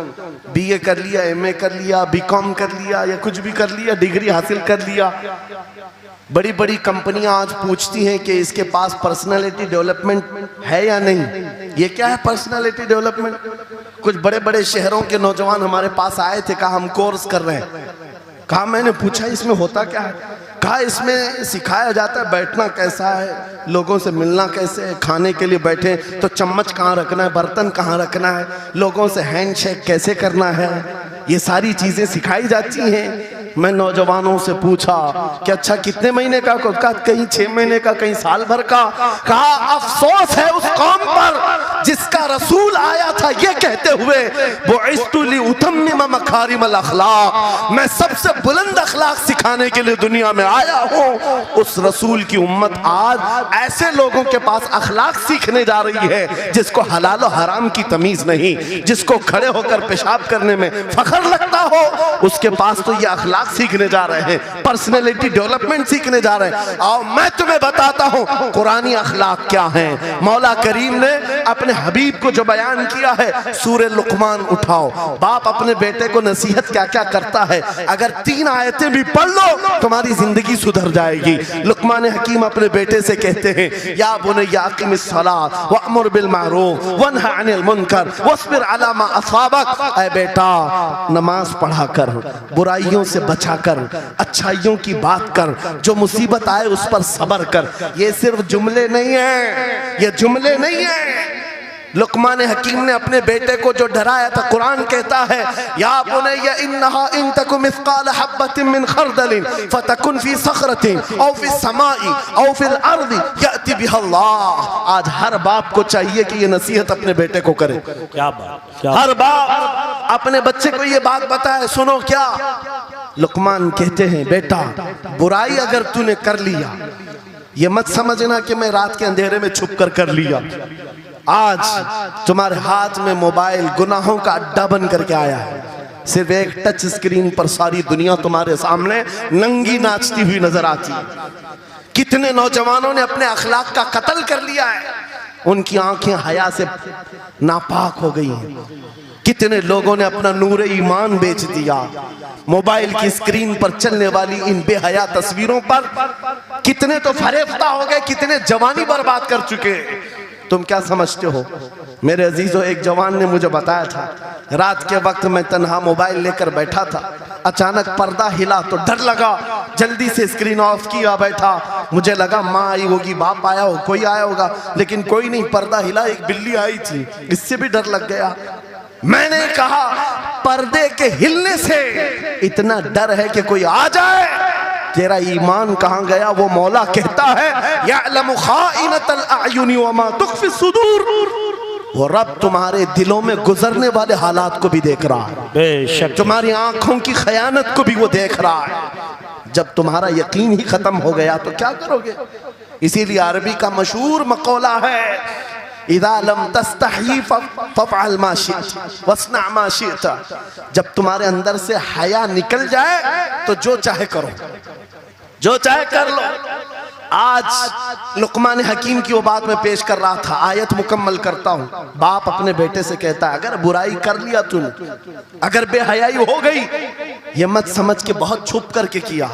बीए कर लिया, एमए कर लिया, बीकॉम कर लिया या कुछ भी कर लिया, डिग्री हासिल कर लिया। बड़ी बड़ी कंपनियां आज पूछती हैं कि इसके पास पर्सनालिटी डेवलपमेंट है या नहीं। ये क्या है पर्सनालिटी डेवलपमेंट? कुछ बड़े बड़े शहरों के नौजवान हमारे पास आए थे, कहा हम कोर्स कर रहे हैं। कहा मैंने पूछा इसमें होता क्या है? कहा इसमें सिखाया जाता है बैठना कैसा है, लोगों से मिलना कैसे है, खाने के लिए बैठे तो चम्मच कहाँ रखना है, बर्तन कहाँ रखना है, लोगों से हैंडशेक कैसे करना है, ये सारी चीजें सिखाई जाती हैं। मैं नौजवानों से पूछा कि अच्छा कितने महीने का? कहा कहीं 6 महीने का, कहीं साल भर का। कहा अफसोस है उस कौम पर जिसका रसूल आया था ये कहते हुए बुइस्तु लिउतम्मिम मकारिमल अखलाक, मैं सबसे बुलंद अखलाक सिखाने के लिए दुनिया में आया हूँ। उस रसूल की उम्मत आज ऐसे लोगों के पास अखलाक सीखने जा रही है जिसको हलाल और हराम की तमीज नहीं, जिसको खड़े होकर पेशाब करने में फख्र लगता हो, उसके पास तो ये अखलाक सीखने जा रहे हैं, पर्सनैलिटी डेवलपमेंट सीखने जा रहे हैं। और मैं तुम्हें बताता हूं कुरानी अखलाक क्या है। मौला करीम ने अपने हबीब को जो बयान किया है, सूरे लुकमान उठाओ, बाप अपने बेटे को नसीहत क्या क्या करता है, अगर 3 आयतें भी पढ़ लो तुम्हारी जिंदगी सुधर जाएगी। लुकमान हकीम अपने बेटे से कहते हैं या बुनय्या अक़िमिस सलात वअमुर बिल मारूफ वन्हा अनिल मुनकर वस्बिर अला मा असाबक, ऐ बेटा नमाज पढ़ा कर, बुराइयों से बचा कर, अच्छाइयों की बात कर, जो मुसीबत आए उस पर सब्र कर। ये सिर्फ जुमले नहीं है, ये जुमले नहीं है। लुकमान हकीम ने अपने बेटे को जो डराया था, कुरान कहता है या बुनय्या इन्नहा इन तकु मिस्काल हब्बतिन मिन खरदलिन फतकुन फी सखरतिन औ फी समाई औ फिल अर्दी याति बिहा अल्लाह। आज हर बाप को चाहिए कि ये नसीहत अपने बेटे को करे। क्या बात, हर बाप अपने बच्चे को ये बात बताए, सुनो क्या लुकमान कहते हैं, बेटा बुराई अगर तूने कर लिया, ये मत समझना कि मैं रात के अंधेरे में छुप कर लिया। आज तुम्हारे हाथ में मोबाइल गुनाहों का अड्डा बन करके आया है। सिर्फ एक टच स्क्रीन पर सारी दुनिया तुम्हारे सामने नंगी नाचती हुई नजर आती है। कितने नौजवानों ने अपने अखलाक का कत्ल कर लिया है, उनकी आंखें हया से नापाक हो गई हैं। कितने लोगों ने अपना नूर ईमान बेच दिया मोबाइल की स्क्रीन पर चलने वाली इन बेहया तस्वीरों पर। कितने तो फरेफ्ता हो गए, कितने जवानी बर्बाद कर चुके। तुम क्या समझते हो? मेरे अजीजों, एक जवान ने मुझे बताया था, रात के वक्त मैं तन्हा मोबाइल लेकर बैठा था, अचानक पर्दा हिला तो डर लगा, जल्दी से स्क्रीन ऑफ किया, बैठा। मुझे लगा माँ आई होगी, बाप आया हो, कोई आया होगा, लेकिन कोई नहीं। पर्दा हिला, एक बिल्ली आई थी, इससे भी डर लग गया। मैंने कहा पर्दे के हिलने से इतना डर है कि कोई आ जाए, तेरा ईमान कहां गया? वो मौला कहता है यअलमु खाइनतल अयुनि व मा तुख्फी सुदूर। वो रब तुम्हारे दिलों में गुजरने वाले हालात को भी देख रहा है, बेशक तुम्हारी आंखों की खयानत को भी वो देख रहा है। जब तुम्हारा यकीन ही खत्म हो गया तो क्या करोगे? इसीलिए अरबी का मशहूर मकौला है, इदा लम तस्तही फफ़अल मा शिअत वस्ना मा शिअत। जब तुम्हारे अंदर से हया निकल जाए तो जो चाहे करो, जो चाहे कर लो। आज लुकमान हकीम की वो बात मैं पेश कर रहा था, आयत मुकम्मल करता हूँ। बाप अपने बेटे से कहता है, अगर बुराई कर लिया तूने, अगर बेहयाई हो गई, ये मत समझ के बहुत छुप करके किया।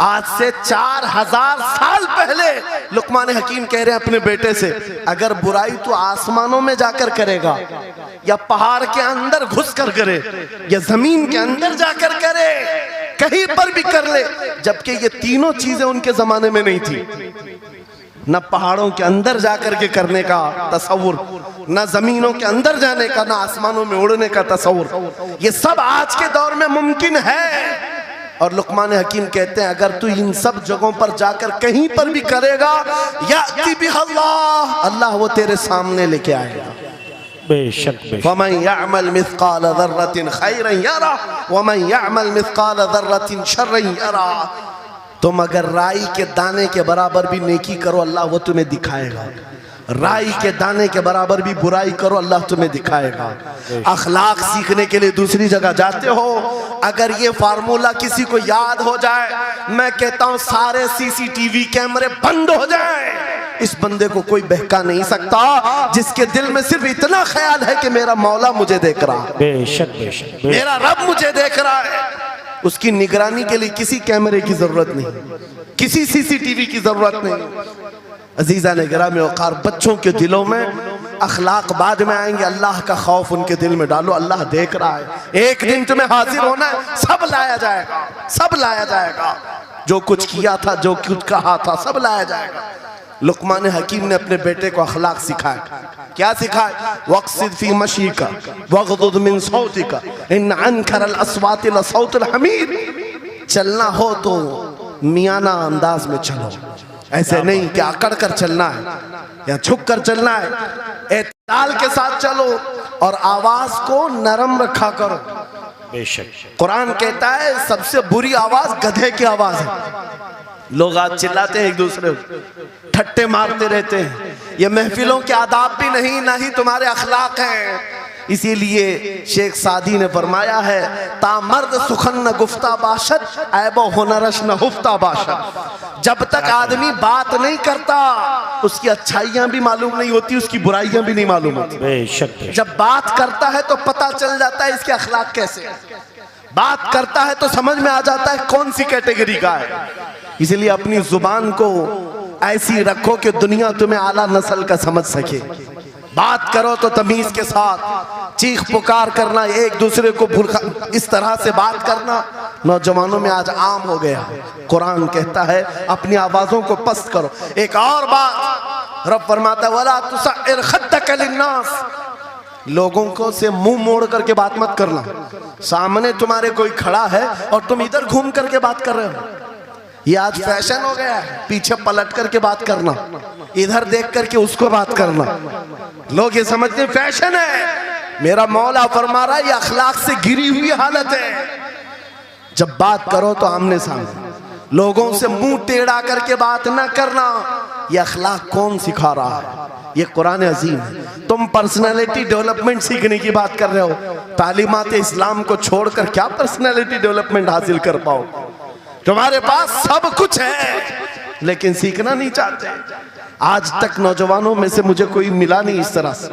आज से 4000 साल पहले लुकमान हकीम कह रहे हैं अपने बेटे से, अगर बुराई तू आसमानों में जाकर करेगा, या पहाड़ के अंदर घुस कर करे, या जमीन के अंदर जाकर करे, कहीं पर भी कर ले। जबकि ये तीनों चीजें उनके जमाने में नहीं थी, न पहाड़ों के अंदर जाकर के करने का तसव्वुर, न जमीनों के अंदर जाने का, न आसमानों में उड़ने का तसव्वुर। ये सब आज के दौर में मुमकिन है। और लुकमान हकीम कहते हैं, अगर तू इन सब जगहों पर जाकर कहीं पर भी करेगा, याती बिहल्लाह, अल्लाह वो तेरे सामने लेके आएगा। बेशक वमन यअमल मिस्काल ज़र्रतिन खैरन यरा वमन यअमल मिस्काल ज़र्रतिन शर्रन यरा। तुम अगर राई के दाने के बराबर भी नेकी करो, अल्लाह वो तुम्हें दिखाएगा। राई के दाने के बराबर भी बुराई करो, अल्लाह तुम्हें दिखाएगा। अखलाक सीखने के लिए दूसरी जगह जाते हो, अगर ये फार्मूला किसी को याद हो जाए, मैं कहता हूं सारे सीसीटीवी कैमरे बंद हो जाए, इस बंदे को कोई बहका नहीं सकता, जिसके दिल में सिर्फ इतना ख्याल है कि मेरा मौला मुझे देख रहा है, बेशक बेशक मेरा रब मुझे देख रहा है। उसकी निगरानी के लिए किसी कैमरे की जरूरत नहीं, किसी सीसीटीवी की जरूरत नहीं। अजीजा ने गिरामी वक़ार, बच्चों के दिलों में अखलाक बाद में आएंगे, अल्लाह का खौफ उनके दिल में डालो। अल्लाह देख रहा है, एक दिन तुम्हें हाजिर होना है, सब लाया जाएगा, सब लाया जाएगा। जो कुछ किया था, जो कुछ कहा था, सब लाया जाएगा। लुकमान हकीम ने अपने बेटे को अखलाक सिखाया। क्या सिखाया? वक़्सिद फी मशीका वग़्दुद मिन सौतिका इन अनकरल अस्वाति लसौतुल हमीर। चलना हो तो मियाना अंदाज में चलो, ऐसे नहीं कि अकड़ कर चलना है या झुक कर चलना है। एतदाल के साथ चलो और आवाज को नरम रखा करो। बेशक कुरान कहता है सबसे बुरी आवाज गधे की आवाज है। लोग आज चिल्लाते हैं, एक दूसरे को ठट्टे मारते रहते हैं। ये महफिलों के आदाब भी नहीं, ना ही तुम्हारे अखलाक हैं। इसीलिए शेख सादी ने फरमाया है, तामर्द सुखन न गुफ्ता बाशत ऐबो हुनरश न हुफ्ता बाशत। जब तक आदमी बात नहीं करता, उसकी अच्छाइयां भी मालूम नहीं होती, उसकी बुराइयां भी नहीं मालूम होती। बेशक जब बात करता है तो पता चल जाता है इसके अखलाक कैसे है। बात करता है तो समझ में आ जाता है कौन सी कैटेगरी का है। इसलिए अपनी जुबान को ऐसी रखो कि दुनिया तुम्हें आला नस्ल का समझ सके। बात करो तो तमीज के साथ, चीख पुकार करना, एक दूसरे को इस तरह से बात करना नौजवानों में आज आम हो गया। कुरान कहता है अपनी आवाजों को पस्त करो। एक और बात रब फरमाता है, वला तुसइर खद्दक लिन्नास, लोगों को से मुंह मोड़ करके बात मत करना। सामने तुम्हारे कोई खड़ा है और तुम इधर घूम करके बात कर रहे हो। ये आज फैशन हो गया है, पीछे पलट करके बात करना, इधर देख करके उसको बात करना। लोग ये समझते हैं फैशन है। मेरा मौला फरमा रहा है ये अखलाक से गिरी हुई हालत है। जब बात करो तो आमने सामने, लोगों से मुंह टेढ़ा करके बात ना करना। ये अखलाक कौन सिखा रहा है? ये कुरान अजीम है। तुम पर्सनालिटी डेवलपमेंट सीखने की बात कर रहे हो, तालीमात इस्लाम को छोड़कर क्या पर्सनालिटी डेवलपमेंट हासिल कर पाओ? तुम्हारे पास सब कुछ है लेकिन सीखना नहीं चाहते। आज तक नौजवानों में से मुझे कोई मिला नहीं इस तरह से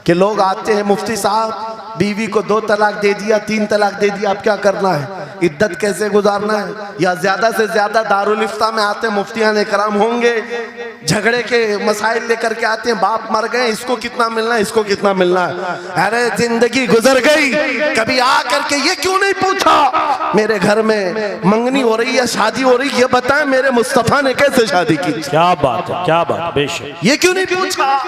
कि लोग आते हैं, मुफ्ती साहब बीवी को 2 तलाक दे दिया, 3 तलाक दे दिया, अब क्या करना है, इद्दत कैसे गुजारना है? या ज्यादा से ज्यादा दारुल इफ्ता में आते हैं, मुफ्तियान इकराम होंगे, झगड़े के मसाइल लेकर के आते हैं, बाप मर गए, इसको कितना मिलना है, इसको कितना मिलना है। अरे जिंदगी गुजर गई, कभी आ करके ये क्यों नहीं पूछा मेरे घर में मंगनी हो रही है, शादी हो रही, ये बताएं मेरे मुस्तफा ने कैसे शादी की? क्या बात है, क्या बात, बेशक ये क्यों नहीं पूछा?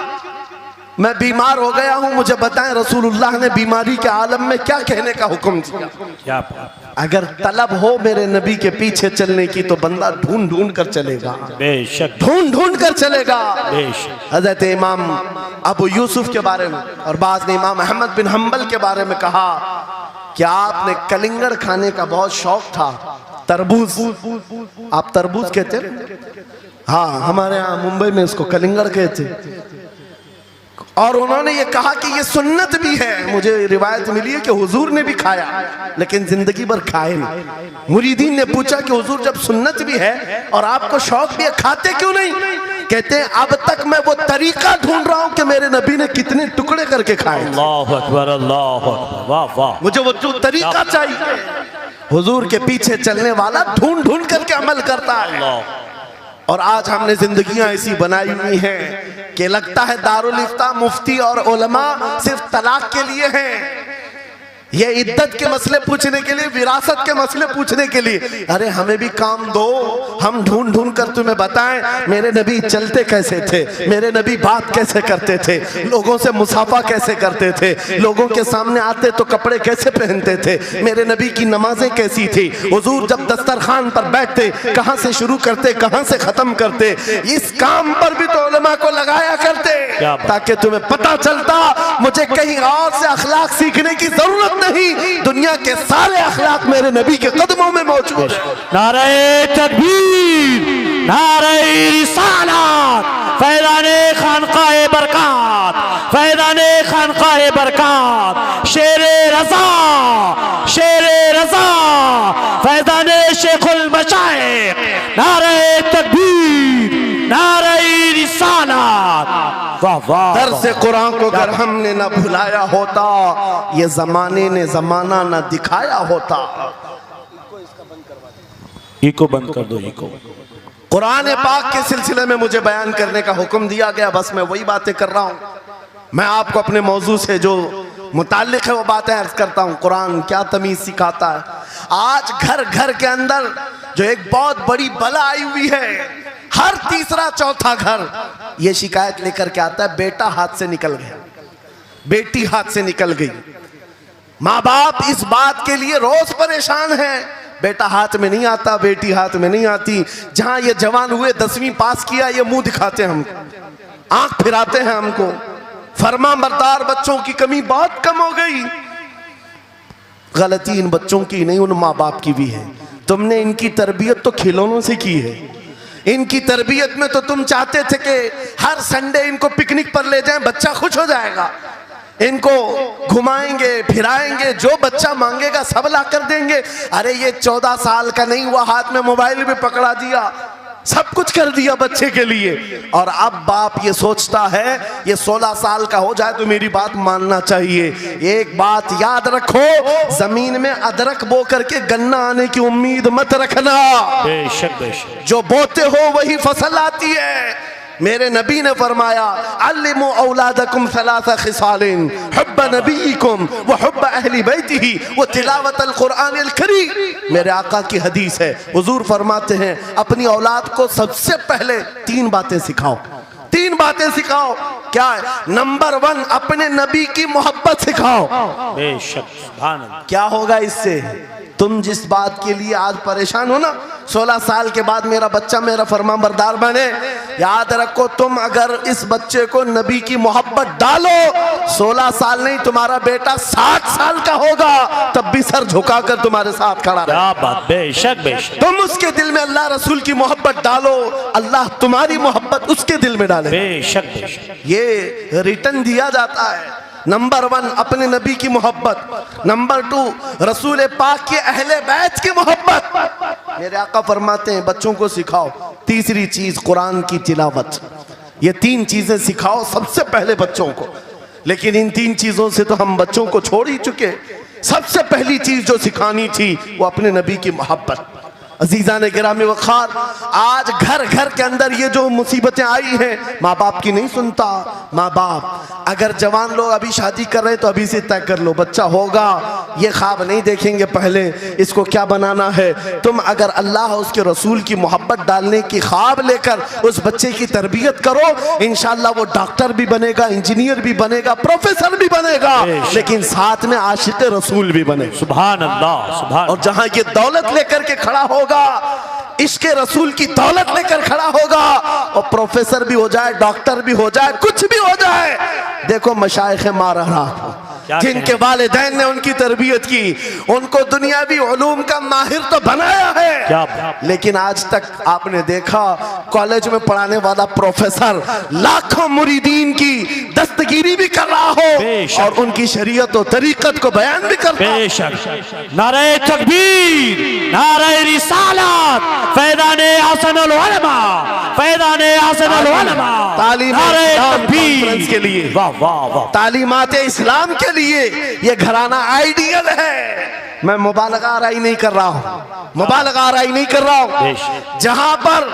मैं बीमार हो गया हूं, मुझे बताएं रसूलुल्लाह ने बीमारी के आलम में क्या कहने का हुक्म दिया? क्या बात, अगर तलब हो मेरे नबी के पीछे चलने की तो बंदा ढूंढ ढूंढ कर चलेगा, बेशक ढूंढ ढूंढ कर चलेगा। बेशक। हजरत इमाम अबू यूसुफ के बारे में और बाद ने इमाम अहमद बिन हम्बल के बारे में कहा कि आपने कलिंगर खाने का बहुत शौक था, तरबूज, आप तरबूज कहते हैं? हाँ, हमारे यहाँ मुंबई में इसको कलिंगर कहते। और उन्होंने ये कहा कि ये सुन्नत भी है। मुझे रिवायत मिली है कि हुजूर ने भी खाया लेकिन जिंदगी भर खाए नहीं। मुरीदीन ने पूछा कि हुजूर जब सुन्नत भी है और आपको शौक भी है, खाते क्यों नहीं? कहते हैं अब तक मैं वो तरीका ढूंढ रहा हूं कि मेरे नबी ने कितने टुकड़े करके खाए। अल्लाह अकबर, अल्लाह अकबर, वाह वाह। मुझे वो जो तरीका चाहिए। हुजूर के पीछे चलने वाला ढूंढ ढूंढ करके अमल करता है। और आज हमने जिंदगियां ऐसी बनाई हुई हैं कि लगता है दारुल इफ्ता, मुफ्ती और उलमा सिर्फ तलाक के लिए हैं, ये इद्दत के मसले पूछने के लिए, विरासत के मसले पूछने के लिए। अरे हमें भी काम दो, हम ढूंढ ढूंढ कर तुम्हें बताएं मेरे नबी चलते कैसे थे, मेरे नबी बात कैसे करते थे, लोगों से मुसाफा कैसे करते थे, लोगों के सामने आते तो कपड़े कैसे पहनते थे, मेरे नबी की नमाजें कैसी थी, हुजूर जब दस्तरखान पर बैठते कहां से शुरू करते कहां से खत्म करते। इस काम पर भी तो उलमा को लगाया करते ताकि तुम्हें पता चलता मुझे कहीं और से अखलाक सीखने की जरूरत नहीं, दुनिया के सारे अखलाक मेरे नबी के कदमों में मौजूद है। नारे तकबीर, नारे रिसालत, फैज़ाने खानकाए बरकत, फैज़ाने खानकाए बरकत, शेरे रज़ा, शेरे रज़ा, फैज़ाने शेखुल मशाइख, नारे तकबीर, नारे रिसालत। वाह वाह। दर्स कुरान को अगर हमने न भुलाया होता, ये जमाने ने जमाना न दिखाया होता। इको बंद कर दो, इको। कुरान पाक के सिलसिले में मुझे बयान करने का हुक्म दिया गया, बस मैं वही बातें कर रहा हूँ। मैं आपको अपने मौजू से जो मुताल्लिक है वो बातें अर्ज करता हूँ। कुरान क्या तमीज सिखाता है। आज घर घर के अंदर जो एक बहुत बड़ी बला आई हुई है, हर तीसरा चौथा घर ये शिकायत लेकर के आता है बेटा हाथ से निकल गया, बेटी हाथ से निकल गई। माँ बाप इस बात के लिए रोज परेशान है, बेटा हाथ में नहीं आता, बेटी हाथ में नहीं आती। जहां ये जवान हुए 10वीं पास किया, ये मुंह दिखाते हैं हमको, आंख फिराते हैं हमको। फरमा बरदार बच्चों की कमी बहुत कम हो गई। गलती इन बच्चों की नहीं, उन माँ बाप की भी है। तुमने इनकी तरबियत तो खिलौनों से की है। इनकी तरबियत में तो तुम चाहते थे कि हर संडे इनको पिकनिक पर ले जाएं, बच्चा खुश हो जाएगा। इनको घुमाएंगे फिराएंगे, जो बच्चा मांगेगा सब ला कर देंगे। अरे ये 14 साल का नहीं हुआ, हाथ में मोबाइल भी पकड़ा दिया, सब कुछ कर दिया बच्चे के लिए। और अब बाप ये सोचता है ये 16 साल का हो जाए तो मेरी बात मानना चाहिए। एक बात याद रखो, जमीन में अदरक बो करके गन्ना आने की उम्मीद मत रखना। बेशक बेशक। जो बोते हो वही फसल आती है। मेरे नबी ने फरमाया अल्लिमु औलादकुम सलासा खिसालिन, हुब्ब नबीकुम व हुब्ब अहली बैतिही व तिलावतल कुरानिल करीम। मेरे आका की हदीस है, हुजूर फरमाते हैं अपनी औलाद को सबसे पहले 3 बातें सिखाओ। 3 बातें सिखाओ। क्या है? नंबर 1 अपने नबी की मोहब्बत सिखाओ। बेशक, सुभान अल्लाह। क्या होगा इससे? तुम जिस बात के लिए आज परेशान हो ना, 16 साल के बाद मेरा बच्चा मेरा फरमाबरदार बने, याद रखो तुम अगर इस बच्चे को नबी की मोहब्बत डालो, 16 साल नहीं तुम्हारा बेटा 60 साल का होगा, तब भी सर झुकाकर तुम्हारे साथ खड़ा रहेगा। क्या बात। बेशक बेशक। तुम उसके दिल में अल्लाह रसूल की मोहब्बत डालो, अल्लाह तुम्हारी मोहब्बत उसके दिल में डाले। बेशक बेशक। ये रिटर्न दिया जाता है। नंबर 1 अपने नबी की मोहब्बत, नंबर 2 रसूल पाक के अहले बैत की मोहब्बत। मेरे आका फरमाते हैं बच्चों को सिखाओ। तीसरी चीज कुरान की तिलावत। ये 3 चीजें सिखाओ सबसे पहले बच्चों को। लेकिन इन 3 चीजों से तो हम बच्चों को छोड़ ही चुके। सबसे पहली चीज जो सिखानी थी वो अपने नबी की मोहब्बत। अजीजा ने गिरामी वखार, आज घर घर के अंदर ये जो मुसीबतें आई हैं, माँ बाप की नहीं सुनता। माँ बाप अगर जवान लोग अभी शादी कर रहे हैं तो अभी से तय कर लो, बच्चा होगा, ये ख्वाब नहीं देखेंगे पहले इसको क्या बनाना है। तुम अगर अल्लाह उसके रसूल की मोहब्बत डालने की ख्वाब लेकर उस बच्चे की तरबियत करो, इंशाअल्लाह वो डॉक्टर भी बनेगा, इंजीनियर भी बनेगा, प्रोफेसर भी बनेगा, लेकिन साथ में आशिक रसूल भी बनेगा। सुभान अल्लाह, सुभान। और जहां ये दौलत लेकर के खड़ा होगा, इश्क़ रसूल की दौलत लेकर खड़ा होगा, और प्रोफेसर भी हो जाए, डॉक्टर भी हो जाए, कुछ भी हो जाए, देखो मशाइख मारा रहा जिनके वालिदैन ने उनकी तरबियत की, उनको दुनियावी उलूम का माहिर तो बनाया है, लेकिन आज तक आपने देखा कॉलेज में पढ़ाने वाला प्रोफेसर लाखों मुरीदीन की दस्तगीरी भी कर रहा हो और उनकी शरीयत और तरीकत को बयान भी कर रहा हो। नारे तकबीर, नारे रिसालत, फैज़ाने हसनुल उलमा, फैज़ाने हसनुल उलमा, तालीमात के लिए, वाह वाह वाह, तालीमात इस्लाम के लिए ये घराना आइडियल है। मैं मुबालगा आराई नहीं कर रहा हूं, मुबालगा आराई नहीं कर रहा हूं। जहां पर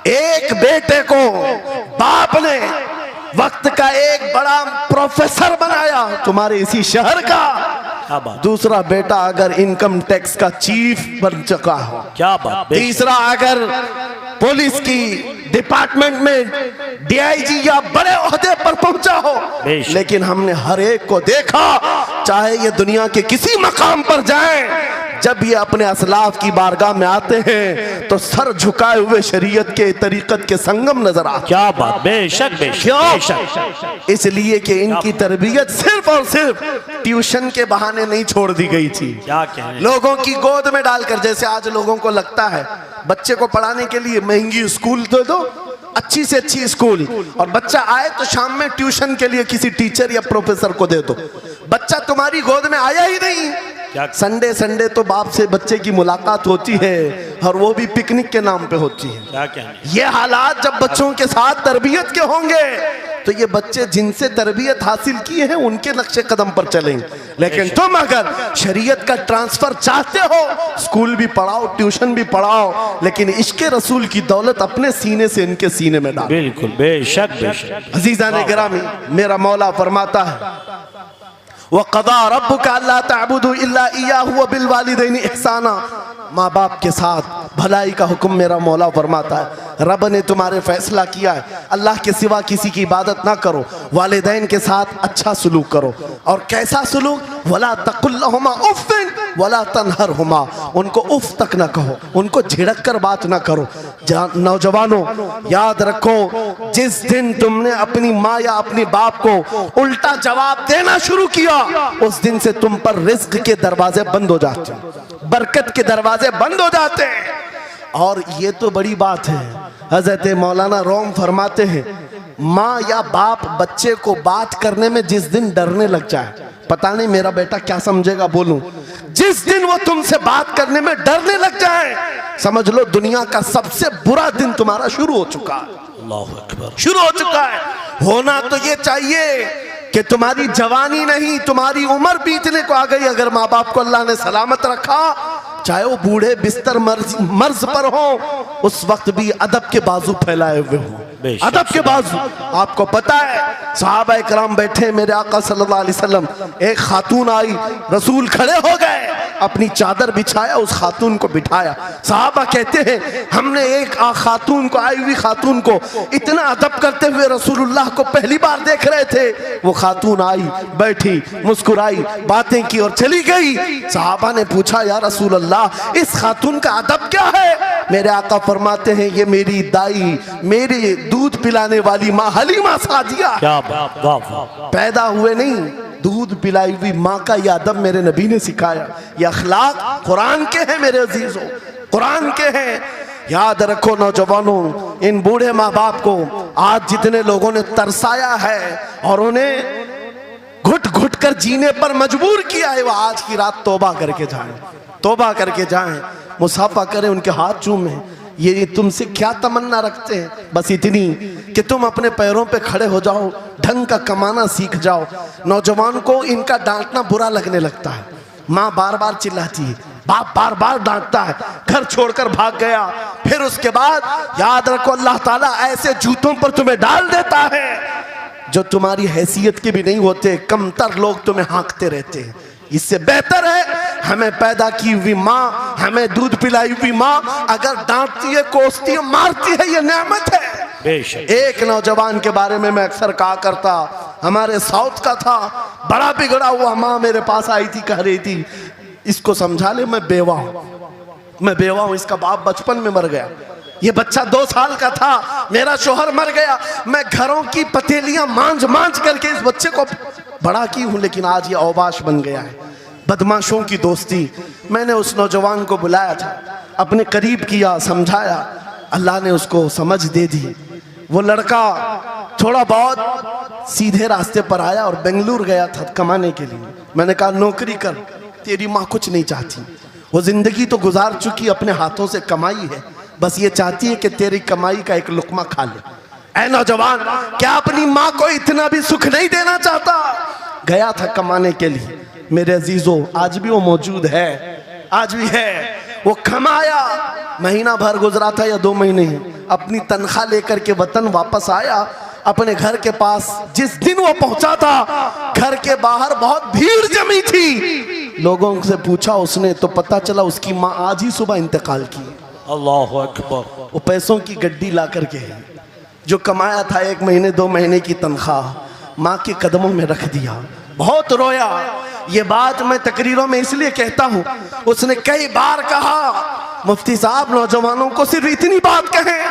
एक बेटे को बाप ने वक्त का एक बड़ा प्रोफेसर बनाया तुम्हारे इसी शहर का, दूसरा बेटा अगर इनकम टैक्स का चीफ बन चुका हो, क्या बात, तीसरा अगर पुलिस की डिपार्टमेंट में डीआईजी या बड़े ओहदे पर पहुंचा हो, लेकिन हमने हर एक को देखा, चाहे ये दुनिया के किसी मकाम पर जाएं, जब ये अपने असलाफ की बारगाह में आते हैं तो सर झुकाए हुए शरीयत के तरीकत के संगम नजर आते। क्या बात, बेशक बेशक। इसलिए कि इनकी तरबियत सिर्फ और सिर्फ ट्यूशन के बहाने नहीं छोड़ दी गई थी, क्या कहें, लोगों की गोद में डालकर। जैसे आज लोगों को लगता है बच्चे को पढ़ाने के लिए महंगी स्कूल दे दो, अच्छी से अच्छी स्कूल, और बच्चा आए तो शाम में ट्यूशन के लिए किसी टीचर या प्रोफेसर को दे दो। बच्चा तुम्हारी गोद में आया ही नहीं, संडे संडे तो बाप से बच्चे की मुलाकात होती है, और वो भी पिकनिक के नाम पे होती है। क्या कहने, ये हालात जब बच्चों के साथ तरबियत के होंगे तो ये बच्चे जिनसे तरबियत हासिल किए हैं उनके नक्शे कदम पर चलेंगे। लेकिन तुम अगर शरीयत का ट्रांसफर चाहते हो, स्कूल भी पढ़ाओ, ट्यूशन भी पढ़ाओ, लेकिन इश्क़ रसूल की दौलत अपने सीने से इनके सीने में डालो। बिल्कुल, बेशक बेशक। अजीज़ा ने गिरामी, मेरा मौला फरमाता है, वक़ज़ा रब्बुका अल्ला तअबुदू इल्ला इय्याहु व बिल वालिदैनि इहसाना, माँ बाप के साथ भलाई का हुक्म मेरा मौला फरमाता है। रब ने तुम्हारे फैसला किया है अल्लाह के सिवा किसी की इबादत ना करो, वालिदैन के साथ अच्छा सलूक करो। और कैसा सलूक, वला तकुल्लहुमा उफ़्फ़िन वला तनहरहुमा, उनको उफ तक ना कहो, उनको झिड़क कर बात ना करो। नौजवानों याद रखो, जिस दिन तुमने अपनी माँ या अपने बाप को उल्टा जवाब देना शुरू किया, उस दिन से तुम पर रिज़्क़ के दरवाजे बंद हो जाते हैं, बरकत के दरवाजे बंद हो जाते हैं। और ये तो बड़ी बात है, हज़रत मौलाना रोम फरमाते हैं, माँ या बाप बच्चे को बात करने में जिस दिन डरने लग जाए, पता नहीं मेरा बेटा क्या समझेगा बोलूं, जिस दिन वो तुमसे बात करने में डरने लग जाए, समझ लो दुनिया का सबसे बुरा दिन तुम्हारा शुरू हो चुका है। अल्लाहु अकबर, शुरू हो चुका है। होना तो ये चाहिए कि तुम्हारी जवानी नहीं, तुम्हारी उम्र बीतने को आ गई, अगर माँ बाप को अल्लाह ने सलामत रखा, चाहे वो बूढ़े बिस्तर मर्ज पर हो, उस वक्त भी अदब के बाजू फैलाए हुए हो, अदब के बाजू। आपको पता है सहाबा इकराम बैठे, मेरे आका सल्लल्लाहु अलैहि वसल्लम, एक खातून आई, रसूल खड़े हो गए, अपनी चादर बिछाया, उस खातून को बिठाया। सहाबा कहते हैं हमने एक खातून को, आई हुई खातून को इतना अदब करते हुए रसूलुल्लाह को पहली बार देख रहे थे। वो खातून आई, बैठी, मुस्कुराई, बातें की और चली गई। सहाबा ने पूछा या रसूल अल्लाह, इस खातून का अदब क्या है? मेरे आका फरमाते हैं ये मेरी दाई, मेरी दूध पिलाने वाली माँ हलीमा सादिया, क्या बात, वाह वाह। पैदा हुए नहीं, दूध पिलाई हुई माँ का यह अदब मेरे नबी ने सिखाया। ये अखलाक कुरान के हैं मेरे अजीजों, कुरान के हैं। याद रखो नौजवानों, इन बूढ़े माँ बाप को आज जितने लोगों ने तरसाया है और उन्हें घुट घुट कर जीने पर मजबूर किया है, वो आज की रात तौबा करके जाएं, तौबा करके जाएं, मुसाफा करें, उनके हाथ चूमें। ये तुमसे क्या तमन्ना रखते हैं? बस इतनी कि तुम अपने पैरों पे खड़े हो जाओ, ढंग का कमाना सीख जाओ। नौजवान को इनका डांटना बुरा लगने लगता है, माँ बार बार चिल्लाती है, बाप बार बार डांटता है, घर छोड़कर भाग गया। फिर उसके बाद याद रखो अल्लाह ताला ऐसे जूतों पर तुम्हें डाल देता है जो तुम्हारी हैसियत के भी नहीं होते, कमतर लोग तुम्हें हाँकते रहते हैं। इससे बेहतर है हमें पैदा की हुई माँ, हमें दूध पिलाई हुई माँ अगर डांटती है, कोसती है, मारती है, ये नेमत है। एक नौजवान के बारे में मैं अक्सर कहा करता, हमारे साउथ का था, बड़ा बिगड़ा हुआ। माँ मेरे पास आई थी, कह रही थी इसको समझा ले, मैं बेवा हूं, इसका बाप बचपन में मर गया, ये बच्चा 2 साल का था, मेरा शोहर मर गया, मैं घरों की पतीलियां मांझ करके इस बच्चे को बड़ा की हूं, लेकिन आज ये औबाश बन गया है। बदमाशों की दोस्ती। मैंने उस नौजवान को बुलाया था, अपने करीब किया, समझाया, अल्लाह ने उसको समझ दे दी। वो लड़का थोड़ा बहुत सीधे रास्ते पर आया और बेंगलुरु गया था कमाने के लिए। मैंने कहा नौकरी कर, तेरी माँ कुछ नहीं चाहती, वो जिंदगी तो गुजार चुकी, अपने हाथों से कमाई है, बस ये चाहती है कि तेरी कमाई का एक लुकमा खा ले। ऐ नौजवान, क्या अपनी माँ को इतना भी सुख नहीं देना चाहता? गया था कमाने के लिए। मेरे अजीजों, आज भी वो मौजूद है, आज भी है। वो कमाया, महीना भर गुजरा था या 2 महीने ही, अपनी तनख्वाह लेकर के वतन वापस आया। अपने घर के पास जिस दिन वो पहुंचा था, घर के बाहर बहुत भीड़ जमी थी। लोगों से पूछा उसने तो पता चला उसकी माँ आज ही सुबह इंतकाल की। अल्लाहु अकबर। वो पैसों की गड्डी ला करके जो कमाया था 1 महीने 2 महीने की तनख्वाह माँ के कदमों में रख दिया। बहुत रोया। ये बात मैं तकरीरों में इसलिए कहता हूँ, उसने कई बार कहा मुफ्ती साहब नौजवानों को सिर्फ इतनी बात कहें,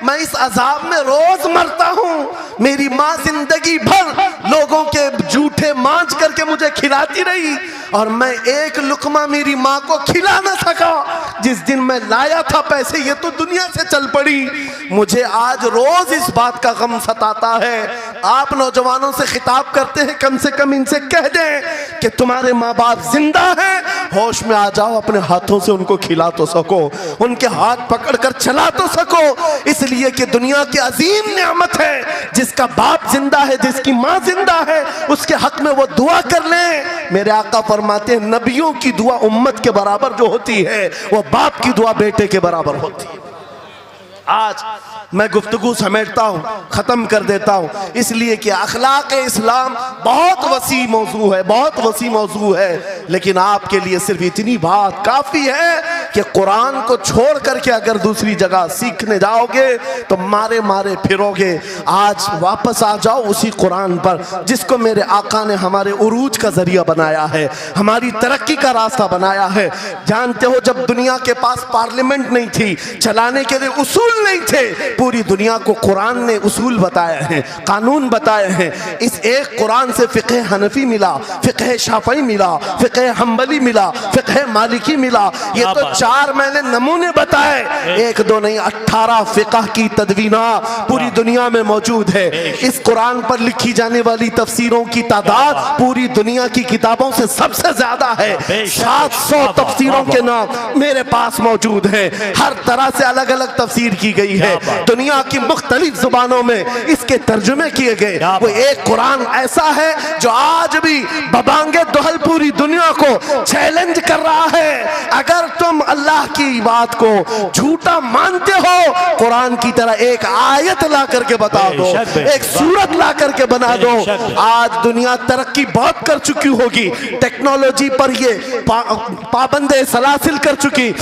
मैं इस अजाब में रोज मरता हूँ। मेरी माँ जिंदगी भर लोगों के जूठे मांझ करके मुझे खिलाती रही और मैं एक लुकमा मेरी माँ को खिला न सका। जिस दिन मैं लाया था पैसे, ये तो दुनिया से चल पड़ी। मुझे आज रोज इस बात का गम सताता है। आप नौजवानों से खिताब करते हैं, कम से कम इनसे कह दें कि तुम्हारे माँ बाप जिंदा हैं, होश में आ जाओ, अपने हाथों से उनको खिला तो सको, उनके हाथ पकड़कर चला तो सको। इसलिए कि दुनिया की अजीम नेमत है, जिसका बाप जिंदा है, जिसकी माँ जिंदा है, उसके हक में वो दुआ कर ले। मेरे आका फरमाते हैं नबियों की दुआ उम्मत के बराबर जो होती है, वो बाप की दुआ बेटे के बराबर होती है। आज मैं गुफ्तगू समेटता हूँ, ख़त्म कर देता हूँ, इसलिए कि अखलाक इस्लाम बहुत वसी मौजू है, बहुत वसी मौजू है। लेकिन आपके लिए सिर्फ इतनी बात काफ़ी है कि कुरान को छोड़ करके अगर दूसरी जगह सीखने जाओगे तो मारे मारे फिरोगे। आज वापस आ जाओ उसी कुरान पर जिसको मेरे आका ने हमारे उरूज का जरिया बनाया है, हमारी तरक्की का रास्ता बनाया है। जानते हो जब दुनिया के पास पार्लियामेंट नहीं थी, चलाने के लिए उसूल नहीं थे, पूरी दुनिया को कुरान ने उसूल बताए हैं, कानून बताए हैं। इस एक कुरान से फ़िक़्ह हनफी मिला, फ़िक़्ह शाफ़ई मिला, फ़िक़्ह हम्बली मिला, फ़िक़्ह मालिकी मिला। ये तो 4 मैंने नमूने बताए, 1 2 नहीं 18 फ़िक़्ह की तदवीना पूरी दुनिया में मौजूद है। इस कुरान पर लिखी जाने वाली तफसीरों की तादाद पूरी दुनिया की किताबों से सबसे ज्यादा है। 700 तफसीरों के नाम मेरे पास मौजूद है। हर तरह से अलग अलग तफसीर की गई है, दुनिया की मुख्तलिफ जुबानों में इसके तर्जुमे किए गए। वो एक कुरान ऐसा है जो आज भी बबांगे दुहल पूरी दुनिया को चैलेंज कर रहा है। अगर तुम अल्लाह की बात को झूठा मानते हो, कुरान की तरह एक आयत ला करके बता दो, एक सूरत ला करके बना दो। आज दुनिया तरक्की बहुत कर चुकी होगी, टेक्नोलॉजी पर ये पाबंदे सलासिल कर चुकी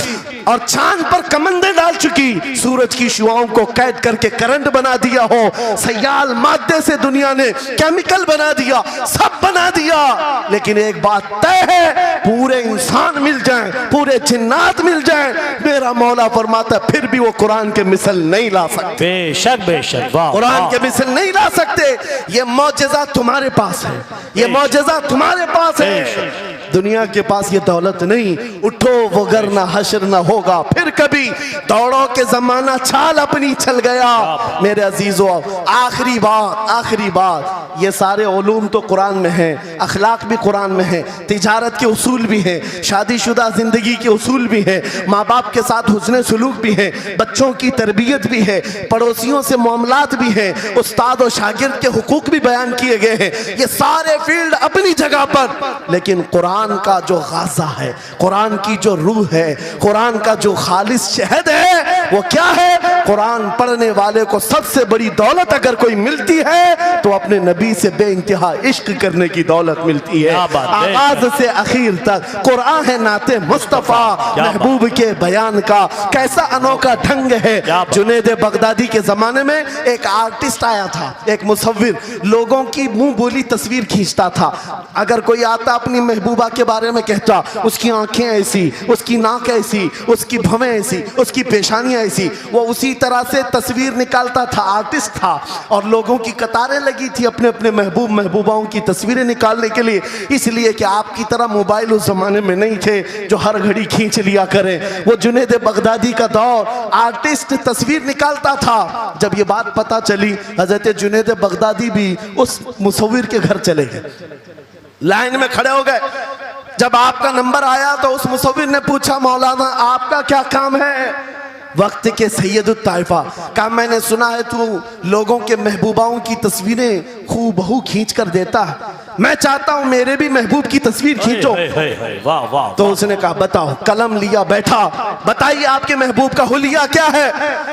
और चांद पर कमंदे डाल चुकी, सूरज की शुआओं को कैद करके करंट बना दिया हो, सयाल मादे से दुनिया ने केमिकल बना दिया, सब बना दिया। लेकिन एक बात तय है, पूरे इंसान मिल जाएं, पूरे जिन्नात मिल जाएं, मेरा मौला फरमाता फिर भी वो कुरान के मिसल नहीं ला सकते। बेशक बेशक, कुरान के मिसल नहीं ला सकते। ये मौजज़ा तुम्हारे पास है, ये मौजज़ा तुम्हारे पास है। दुनिया के पास ये दौलत नहीं। उठो वगर ना हश्र ना होगा फिर कभी, दौड़ो के जमाना चाल अपनी चल गया। मेरे अजीजों, आखिरी बात, ये सारे उलूम तो कुरान में हैं, अखलाक भी कुरान में है, तिजारत के उसूल भी हैं, शादीशुदा जिंदगी के उसूल भी हैं, माँ बाप के साथ हुस्न सलूक भी है, बच्चों की तरबियत भी है, पड़ोसियों से मामलात भी हैं, उस्ताद और शागिर्द के हुकूक भी बयान किए गए हैं। ये सारे फील्ड अपनी जगह पर, लेकिन कुरान कुरान का जो गाजा है, कुरान की जो रूह है, कुरान का जो खालिस शहद है, वो क्या है? कुरान पढ़ने वाले को सबसे बड़ी दौलत अगर कोई मिलती है तो अपने नबी से बेइंतहा इश्क करने की दौलत मिलती है। आगाज से आखिर तक कुरान है नाते मुस्तफा, महबूब के बयान का कैसा अनोखा ढंग है। जुनैद बगदादी के जमाने में एक आर्टिस्ट आया था, एक मुसव्विर, लोगों की मुंह बोली तस्वीर खींचता था। अगर कोई आता अपनी महबूबा के बारे में कहता, उसकी आंखें ऐसी, उसकी नाक ऐसी, उसकी भवें ऐसी, उसकी पेशानियां ऐसी, वो उसी तरह से तस्वीर निकालता था। आर्टिस्ट था और लोगों की कतारें लगी थी अपने अपने महबूब महबूबाओं की तस्वीरें निकालने के लिए, इसलिए कि आपकी तरह मोबाइल उस जमाने में नहीं थे जो हर घड़ी खींच लिया करें। वो जुनैद बगदादी का दौर, आर्टिस्ट तस्वीर निकालता था। जब ये बात पता चली, हजरत जुनैद बगदादी भी उस मुसव्विर के घर चले गए, लाइन में खड़े हो गए। जब आपका नंबर आया तो उस मुसव्विर ने पूछा, मौलाना आपका क्या काम है? वक्त के सैयदुत ताइफा का, मैंने सुना है तू लोगों के महबूबाओं की तस्वीरें खूबहू खींच कर देता है, मैं चाहता हूं मेरे भी महबूब की तस्वीर खींचो। वाह वाह। तो उसने कहा बताओ, कलम लिया बैठा, बताइए आपके महबूब का हुलिया क्या है?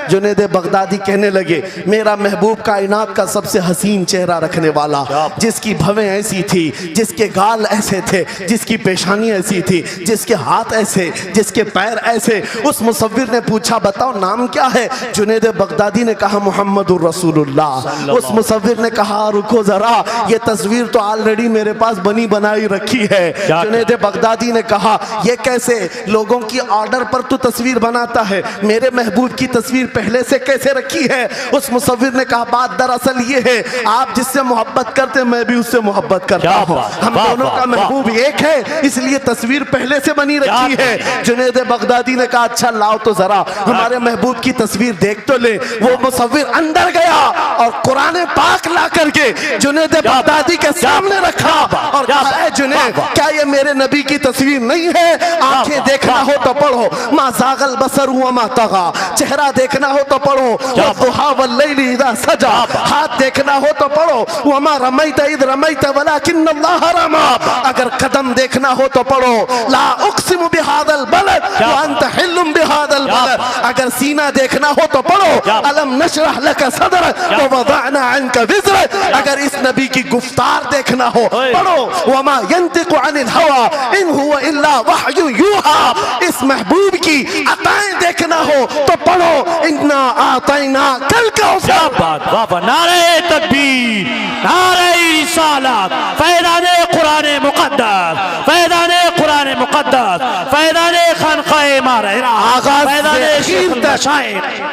जुनैद बगदादी कहने लगे, मेरा महबूब कायनात का सबसे हसीन चेहरा रखने वाला, जिसकी भवें ऐसी थी, जिसके गाल ऐसे थे, जिसकी पेशानी ऐसी थी, जिसके हाथ ऐसे, जिसके पैर ऐसे। उस मुसव्विर ने पूछा बताओ नाम क्या है? जुनैद बगदादी ने कहा मुहम्मदुर रसूलुल्लाह। उस मुसव्विर ने कहा रुको जरा, ये तस्वीर तो ऑलरेडी मेरे पास बनी बनाई रखी है। जुनैद बगदादी ने कहा ये कैसे? लोगों की ऑर्डर पर तू तस्वीर बनाता है, मेरे महबूब की तस्वीर पहले से कैसे रखी है? उस मुसव्विर ने कहा बात दरअसल ये है, आप जिससे मोहब्बत करते मैं भी उससे मोहब्बत करता हूँ, हम दोनों का महबूब एक है, इसलिए तस्वीर पहले से बनी रखी है। जुनैद बगदादी ने कहा अच्छा लाओ तो जरा हमारे महबूब की तस्वीर देख तो ले। वो मुसव्विर अंदर गया और कुरान पाक ला करके जुनैद बगदादी के सामने रखा और कहा जुनैद क्या ये मेरे नबी की तस्वीर नहीं है? आंखें देखना हो तो पढ़ो, मा ज़ागल बसर व मा तगा, चेहरा देखना हो तो पढ़ो, वद्दुहा वल्लैलि इज़ा सजा, हाथ देखना हो तो पढ़ो, वमा रमैत इज़ रमैत वलाकिन्नल्लाह रमा, अगर कदम देखना हो तो पढ़ो, ला उक़सिमु बिहादल बलद व अंत हिल्लुम बिहादल बलद, अगर सीना देखना हो तो पढ़ो, अलम नशरह लक सदरक व वदअना अन्का विज़रक, अगर इस नबी की गुफ्तार देखना हो पढ़ो, वमा यंतिकु अनिल हवा इन हुवा इल्ला वहयु यूहा, इस महबूब की अताएं देखना हो तो पढ़ो, इन्ना आतैना कल कौसर। बाबा नारे तकबीर, नारे रिसालत, फैज़ाने कुरान मुक़द्दस, फैज़ाने कुरान मुक़द्दस, फैज़ाने खानक़ाह इमारत,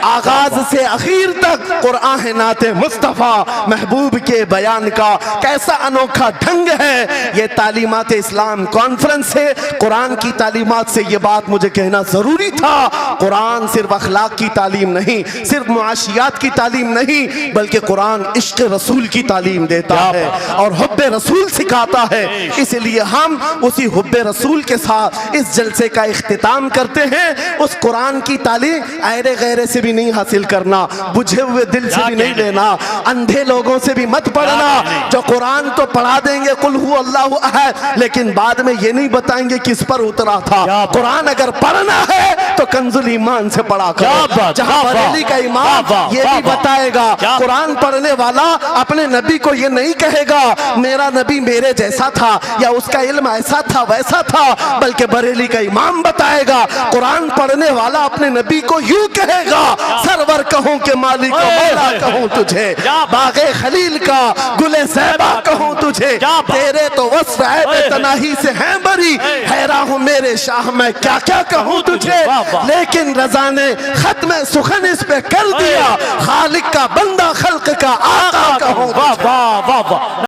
आगाज से आखिर तक कुरान है नाते मुस्तफा, महबूब के बयान का कैसा अनोखा ढंग है। ये तालीमात इस्लाम कॉन्फ्रेंस से कुरान की तालीमात से ये बात मुझे कहना जरूरी था। कुरान सिर्फ अखलाक की तालीम नहीं, सिर्फ मुआशियात की तालीम नहीं, बल्कि कुरान इश्क रसूल की तालीम देता है और हुब्बे रसूल सिखाता है। इसलिए हम उसी हुब्बे रसूल के साथ इस जलसे का इख्तिताम करते हैं। उस कुरान की तालीम ऐरे गैरे से भी नहीं हासिल करना, बुझे हुए दिल से भी नहीं लेना, अंधे लोगों से भी मत पढ़ना जो कुरान तो पढ़ा देंगे कुल हु अल्लाहु अहद, लेकिन बाद में ये नहीं बताएंगे किस पर उतरा था। कुरान अगर पढ़ना है तो कंजुल ईमान से पढ़ा करो, जहां बरेली का इमाम ये भी बताएगा कुरान पढ़ने वाला अपने नबी को ये नहीं कहेगा मेरा नबी मेरे जैसा था या उसका इल्म ऐसा था वैसा था, बल्कि बरेली का इमाम बताएगा कुरान पढ़ने वाला अपने नबी को यूं कहेगा सरवर कहूं के मालिक मौला कहूं तुझे, बागे खलील का गुले ज़ैबा कहूं तुझे, तेरे तो वस्फ़ है तनाही से हैं बरी, हैरान हूं मेरे शाह मैं क्या क्या कहूं तुझे, लेकिन रज़ा ने खत्म सुखन इस पे कर दिया, खालिक का बंदा खल्क का आका कहूं।